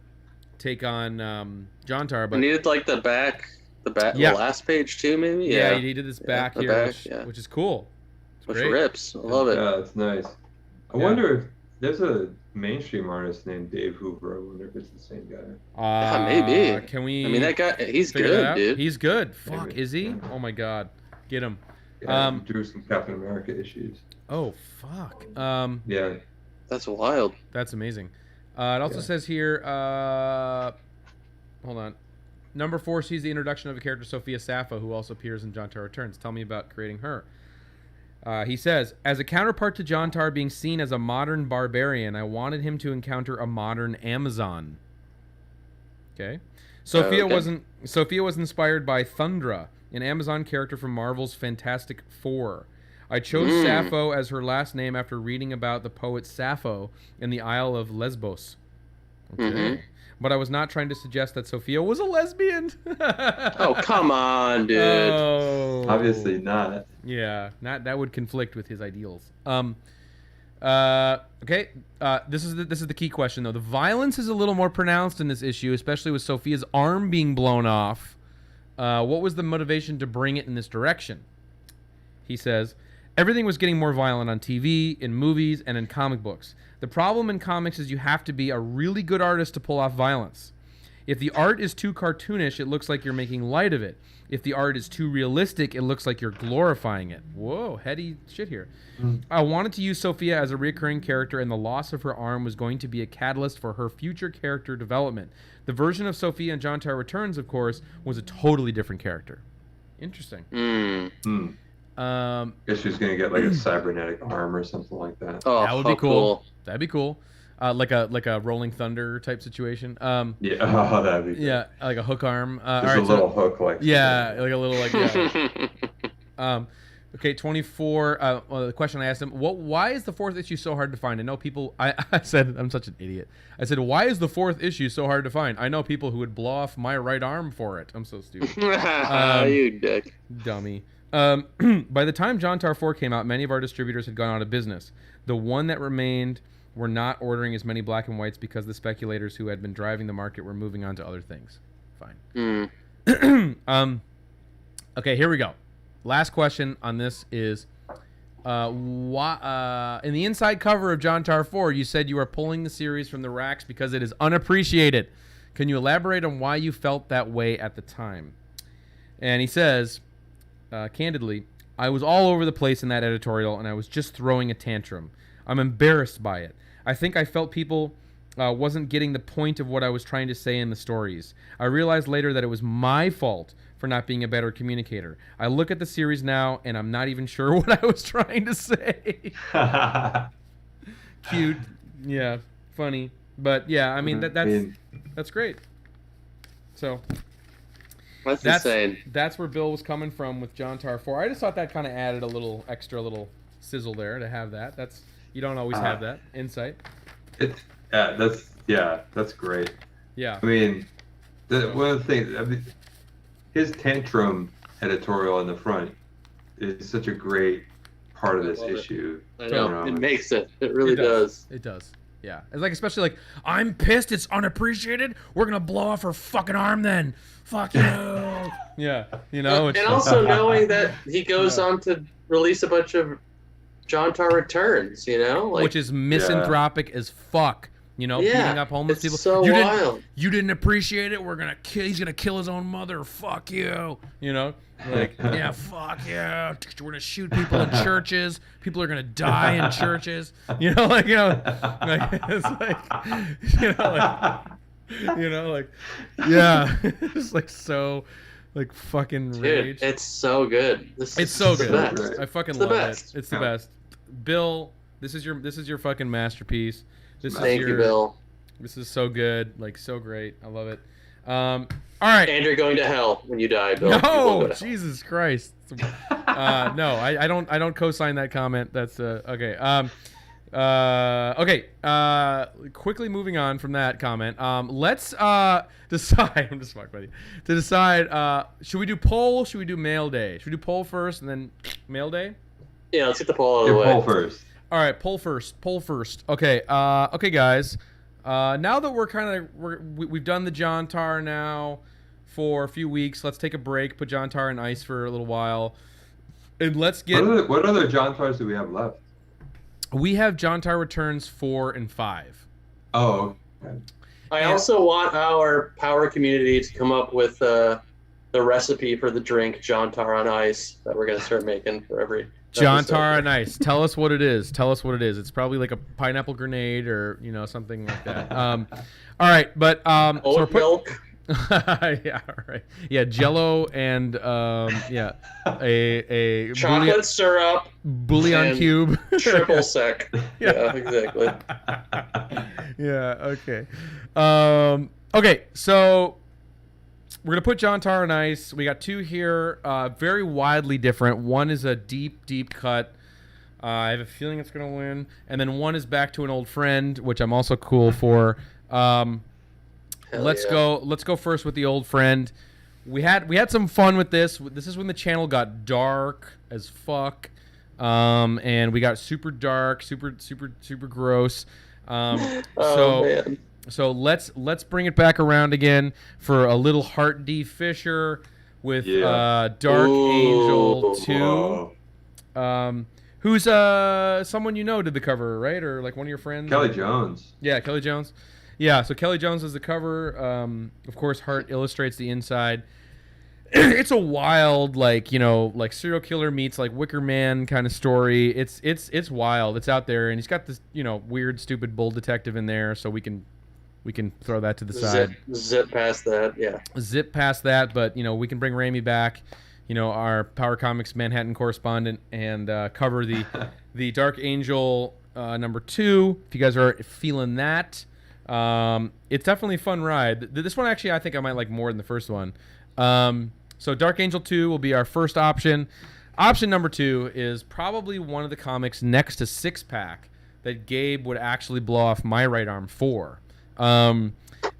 take on Jontar, but I needed like the last page too, maybe. Yeah, he did this back here, which is cool. Which rips. I love it. Yeah, it's nice. I wonder if there's a mainstream artist named Dave Hoover. I wonder if it's the same guy. Maybe. Can we? I mean, that guy, he's good, dude. He's good. Fuck, is he? Oh my god, get him. Yeah, he drew some Captain America issues. Oh fuck. Yeah. That's wild. That's amazing. It also says here. Hold on. Number 4 sees the introduction of a character, Sophia Sappho, who also appears in Jontar Returns. Tell me about creating her. He says, as a counterpart to Jontar being seen as a modern barbarian, I wanted him to encounter a modern Amazon. Okay. Sophia was inspired by Thundra, an Amazon character from Marvel's Fantastic Four. I chose Sappho as her last name after reading about the poet Sappho in the Isle of Lesbos. Okay. Mm-hmm. But I was not trying to suggest that Sophia was a lesbian. Oh, come on, dude. Oh. Obviously not. Yeah, that would conflict with his ideals. Okay. This is the key question though. The violence is a little more pronounced in this issue, especially with Sophia's arm being blown off. What was the motivation to bring it in this direction? He says, everything was getting more violent on TV, in movies, and in comic books. The problem in comics is you have to be a really good artist to pull off violence. If the art is too cartoonish, it looks like you're making light of it. If the art is too realistic, it looks like you're glorifying it. Whoa, heady shit here. I wanted to use Sophia as a recurring character, and the loss of her arm was going to be a catalyst for her future character development. The version of Sophia in Jontar Returns, of course, was a totally different character. Interesting. Guess she's gonna get like a cybernetic arm or something like that. Oh, that would be cool. That'd be cool. Like a Rolling Thunder type situation. Yeah, oh, that'd be cool. Yeah, like a hook arm. Just a little hook, like. Yeah, like a little like. Yeah. Okay, 24. Well, the question I asked him: why is the fourth issue so hard to find? I know people. I said I'm such an idiot. I said, why is the fourth issue so hard to find? I know people who would blow off my right arm for it. I'm so stupid. You dick. Dummy. By the time Jontar 4 came out, many of our distributors had gone out of business. The one that remained were not ordering as many black and whites because the speculators who had been driving the market were moving on to other things. Fine. Okay, here we go. Last question on this is, why, in the inside cover of Jontar 4, you said you are pulling the series from the racks because it is unappreciated. Can you elaborate on why you felt that way at the time? And he says, candidly, I was all over the place in that editorial, and I was just throwing a tantrum. I'm embarrassed by it. I think I felt people wasn't getting the point of what I was trying to say in the stories. I realized later that it was my fault for not being a better communicator. I look at the series now, and I'm not even sure what I was trying to say. Cute. Yeah. Funny. But, yeah, I mean, that's great. So... That's insane. That's where Bill was coming from with Jontar 4. I just thought that kind of added a little extra little sizzle there to have that. That's you don't always have that insight. That's great. Yeah. I mean, one of the things, his tantrum editorial in the front is such a great part of this issue. I know. It makes it. It really does. It does. Yeah. It's like, especially like, I'm pissed. It's unappreciated. We're going to blow off her fucking arm then. Fuck you. Yeah. You know. And also knowing that he goes on to release a bunch of Jontar Returns, you know? Like, which is misanthropic as fuck. You know, beating up homeless people. So wild. You didn't appreciate it. He's gonna kill his own mother. Fuck you. You know, like yeah, fuck you. We're gonna shoot people in churches. People are gonna die in churches. You know, like it's like yeah, it's like so, like fucking rage. Dude, it's so good. It's so good. Best. I fucking love it. It's the best. Bill, this is your fucking masterpiece. Thank you, Bill. This is so good, like so great. I love it. All right. And you're going to hell when you die, Bill. No, Jesus Christ. No, I don't co-sign that comment. That's okay. Okay. Quickly moving on from that comment. Let's decide. I'm just fucking buddy. To decide, should we do poll? Should we do mail day? Should we do poll first and then mail day? Yeah, let's get the poll out of the way. Poll first. All right, poll first. Okay, okay, guys. Now that we've done the Jontar now for a few weeks. Let's take a break. Put Jontar in ice for a little while, and let's get. What other Jontars do we have left? We have Jontar Returns 4 and 5. Oh. Okay. I also want our power community to come up with the recipe for the drink Jontar on ice that we're gonna start making for every. Jontar on ice. Tell us what it is. It's probably like a pineapple grenade or something like that. All right, but oat milk. Yeah, all right. Yeah, Jello and a chocolate syrup, bouillon cube, triple sec. Yeah, exactly. Yeah. Okay. Okay. So. We're going to put Jontar on ice. We got two here, very widely different. One is a deep, deep cut. I have a feeling it's going to win. And then one is back to an old friend, which I'm also cool for. Let's go first with the old friend. We had some fun with this. This is when the channel got dark as fuck. And we got super dark, super gross. Man. So let's bring it back around again for a little Heart D. Fisher with Dark Angel 2. Who's someone you know did the cover, right? Or like one of your friends? Kelly Jones. Yeah, Kelly Jones. Yeah, so Kelly Jones is the cover. Of course, Hart illustrates the inside. It's a wild, like serial killer meets like Wicker Man kind of story. It's wild. It's out there, and he's got this weird, stupid bull detective in there, so we can throw that to the side. Zip past that, yeah. Zip past that, but we can bring Ramey back, our Power Comics Manhattan correspondent, and cover the Dark Angel number 2. If you guys are feeling that. It's definitely a fun ride. This one actually I think I might like more than the first one. So Dark Angel 2 will be our first option. Option number 2 is probably one of the comics next to Six Pack that Gabe would actually blow off my right arm for.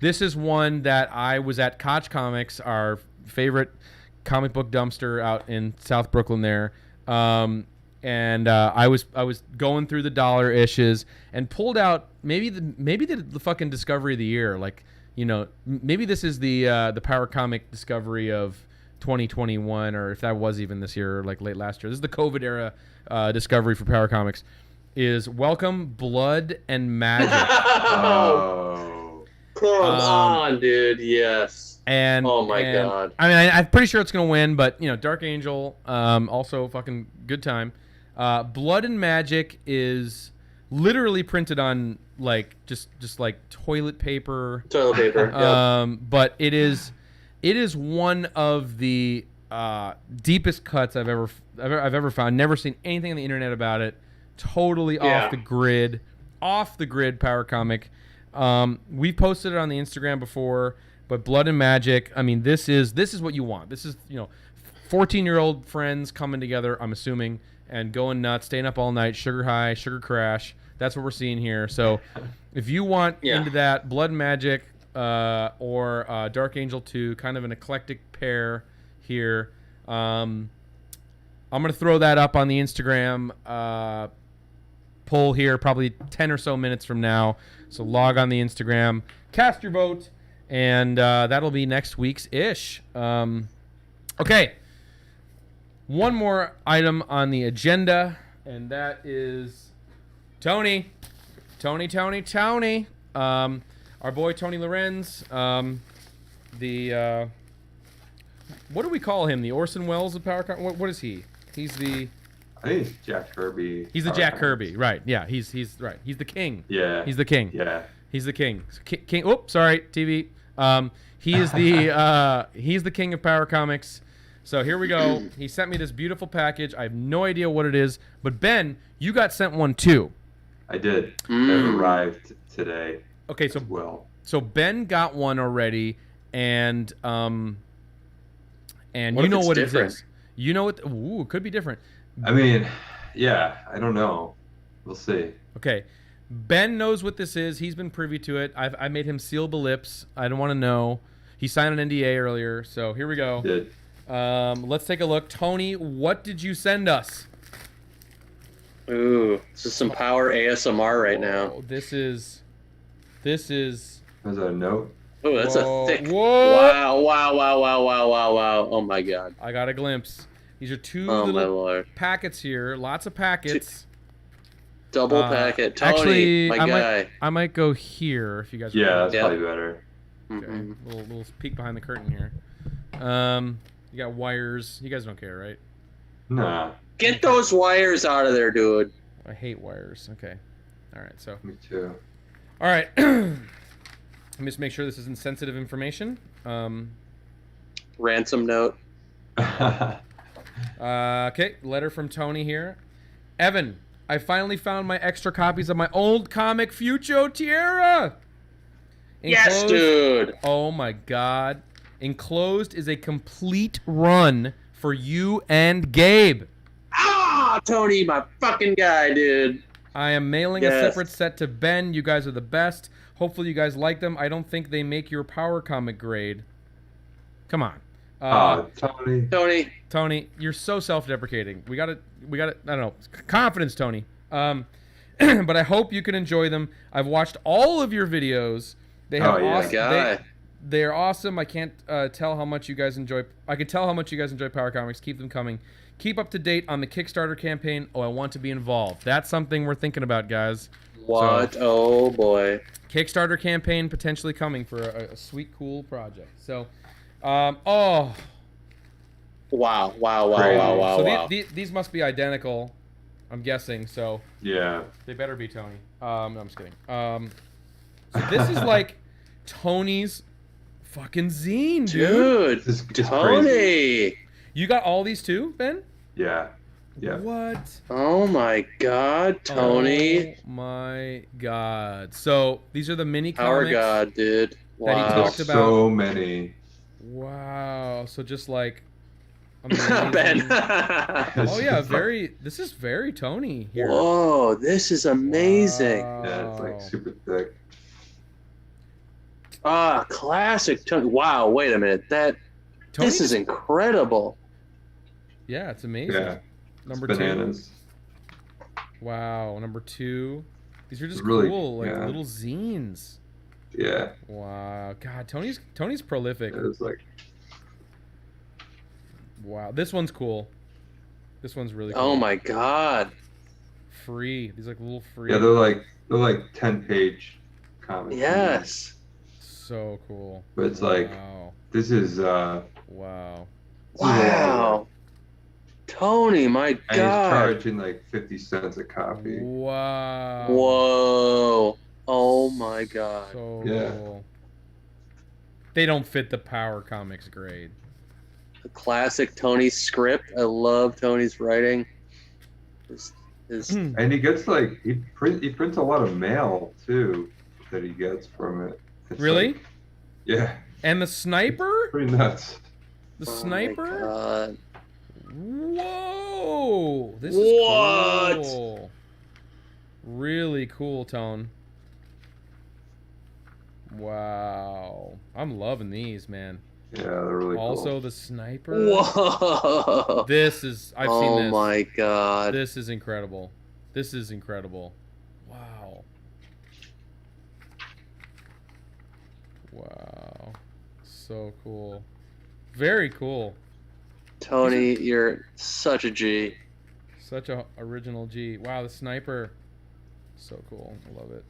This is one that I was at Koch Comics, our favorite comic book dumpster out in South Brooklyn there. And I was going through the dollar issues and pulled out maybe the fucking discovery of the year. Like, maybe this is the Power Comic discovery of 2021, or if that was even this year, or like late last year. This is the COVID era discovery for Power Comics. Is Welcome Blood and Magic. Oh, come on, dude. Yes. And oh my god. I mean, I'm pretty sure it's gonna win, but Dark Angel, also fucking good time. Blood and Magic is literally printed on like just like toilet paper. Toilet paper. Yep. But it is one of the deepest cuts I've ever found. Never seen anything on the internet about it. Totally off the grid Power Comic. We posted it on the Instagram before, but Blood and Magic. I mean, this is what you want. This is 14-year-old friends coming together. I'm assuming. And going nuts, staying up all night, sugar high, sugar crash. That's what we're seeing here. So if you want into that, Blood and Magic or Dark Angel 2, kind of an eclectic pair here. I'm going to throw that up on the Instagram poll here probably 10 or so minutes from now. So log on the Instagram, cast your vote, and that'll be next week's ish. Okay. One more item on the agenda, and that is Tony. Our boy Tony Lorenz. What do we call him? The Orson Welles of Power Comics? What is he? He's the... I think it's Jack Kirby. He's the Jack Kirby, right? Yeah, he's right. He's the king. Yeah. He's the king. Yeah. He's the king. King. Oops, sorry, TV. He is the he's the king of Power Comics. So here we go. He sent me this beautiful package. I have no idea what it is, but Ben, you got sent one too. I did. It arrived today. Okay, so Ben got one already, and you know what it is. You know what? Ooh, it could be different. I mean, yeah, I don't know. We'll see. Okay. Ben knows what this is. He's been privy to it. I made him seal the lips. I don't want to know. He signed an NDA earlier, so here we go. Did. Let's take a look. Tony, what did you send us? Ooh, this is some power ASMR right now. This is. Was that a note? Oh, that's a thick. Whoa. Wow. Oh my god. I got a glimpse. These are two my little lord. packets here. Lots of packets. Double packet. Tony, actually, my guy. I might go here if you guys. Yeah, that's probably better. Okay. Little peek behind the curtain here. You got wires. You guys don't care, right? Nah. Get those wires out of there, dude. I hate wires. Okay. All right. So. Me too. All right. Let me just make sure this isn't sensitive information. Ransom note. Okay. Letter from Tony here. Evan, I finally found my extra copies of my old comic Fucho Tierra. Yes, dude. Oh my god. Enclosed is a complete run for you and Gabe. Ah, Tony, my fucking guy, dude. I am mailing a separate set to Ben. You guys are the best. Hopefully you guys like them. I don't think they make your power comic grade. Come on. Tony, you're so self-deprecating. We got it. I don't know. Confidence, Tony. But I hope you can enjoy them. I've watched all of your videos. They have awesome. They're awesome. I can't tell how much you guys enjoy. I can tell how much you guys enjoy Power Comics. Keep them coming. Keep up to date on the Kickstarter campaign. Oh, I want to be involved. That's something we're thinking about, guys. What? So, oh boy. Kickstarter campaign potentially coming for a sweet, cool project. So, oh. Wow. So these must be identical, I'm guessing. So yeah, they better be Tony. No, I'm just kidding. So this is like Tony's fucking zine, dude. Dude, Tony. Crazy. You got all these too, Ben? Yeah. What? Oh my God, Tony. Oh my God. So these are the mini Power comics. God, dude. Wow. That he talked about. So many. Wow. So just like. Ben. Oh yeah, this is very Tony here. Whoa, this is amazing. Wow. Yeah, it's like super thick. Classic Tony. Wow, wait a minute. This is incredible. Yeah, it's amazing. Yeah. Number bananas. 2. Wow, number 2. These are just really cool, like little zines. Yeah. Wow. God, Tony's prolific. It was like. Wow, this one's cool. This one's really cool. Oh my God. Free. These like little free. Yeah, they're like 10-page comics. Yes. So cool. But it's like this is wow. Wow. Tony, my God. And he's charging like 50 cents a copy. Wow. Whoa. Oh my God. So yeah. Cool. They don't fit the Power Comics grade. The classic Tony script. I love Tony's writing. And he gets like he prints a lot of mail too that he gets from it. It's really? Like, yeah. And the sniper? Pretty nuts. The sniper? My God. Whoa! This is cool. Really cool, Tone. Wow. I'm loving these, man. Yeah, they're really cool. Also, the sniper. Whoa! I've seen this. Oh my God. This is incredible. This is incredible. Wow. Wow. So cool. Very cool. Tony, you're such a G. Such a original G. Wow, the sniper. So cool. I love it.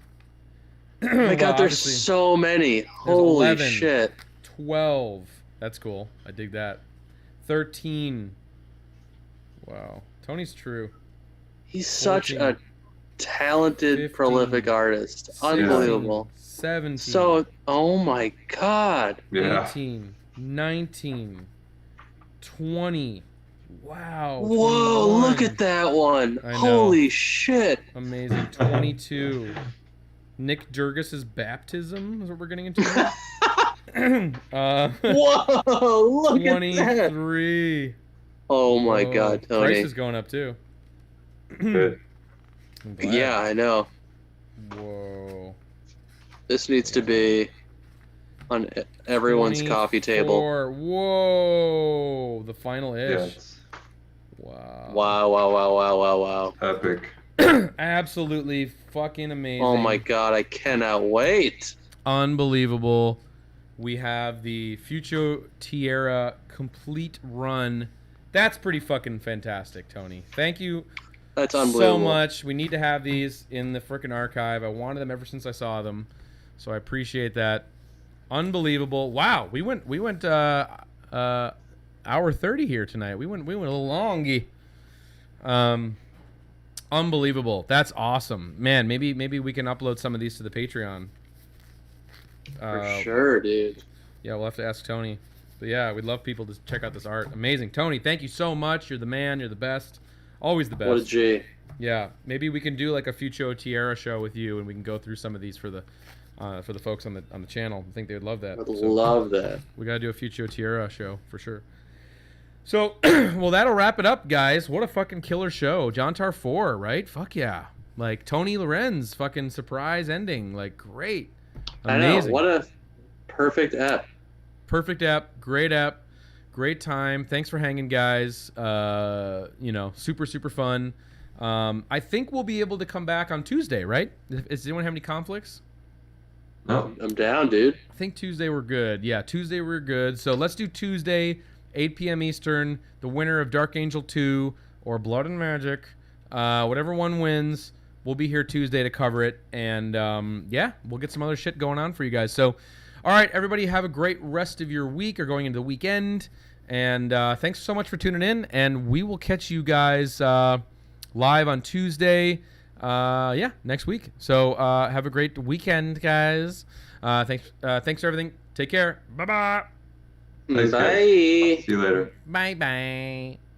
Oh my God, there's so many. Holy 11, shit. 12. That's cool. I dig that. 13. Wow. Tony's true. He's 14, such a talented, 15, prolific artist. 16, Unbelievable. 17. So, oh my God. Yeah. 18. 19. 20. Wow. Whoa, 21. look at that one. I know. Holy shit. Amazing. 22. Nick Jurgis's baptism is what we're getting into. Whoa, look 23. at that. Oh my God, Tony. Price is going up too. Good. Yeah, I know. Whoa. This needs to be on everyone's coffee table. Whoa. The final ish. Yes. Wow. Wow. Epic. Absolutely fucking amazing. Oh my God, I cannot wait. Unbelievable. We have the Future Tierra complete run. That's pretty fucking fantastic, Tony. Thank you That's unbelievable. so much. We need to have these in the frickin' archive. I wanted them ever since I saw them. So I appreciate that. Unbelievable. Wow, we went hour 30 here tonight. We went a little longy. Unbelievable. That's awesome. Man, maybe we can upload some of these to the Patreon. For sure, dude. Yeah, we'll have to ask Tony. But yeah, we'd love people to check out this art. Amazing. Tony, thank you so much. You're the man. You're the best. Always the best. What a G. Yeah, maybe we can do like a Future Tierra show with you, and we can go through some of these for the folks on the channel. I think they would love that. I'd love that. We got to do a Future Tierra show for sure. So, well, that'll wrap it up, guys. What a fucking killer show. Jontar 4, right? Fuck yeah. Like Tony Lorenz, fucking surprise ending. Like great. Amazing. Amazing. I know. What a perfect app. Perfect app. Great app. Great time. Thanks for hanging, guys. Super, super fun. I think we'll be able to come back on Tuesday, right? Does anyone have any conflicts? No. I'm down, dude. I think Tuesday we're good. Yeah, Tuesday we're good. So let's do Tuesday, 8 p.m. Eastern. The winner of Dark Angel 2 or Blood and Magic, whatever one wins, we'll be here Tuesday to cover it. And we'll get some other shit going on for you guys. So, all right, everybody, have a great rest of your week or going into the weekend. And thanks so much for tuning in. And we will catch you guys live on Tuesday. Next week. So have a great weekend, guys. Thanks for everything. Take care. Bye-bye. Thanks, Bye. guys. See you later. Bye-bye.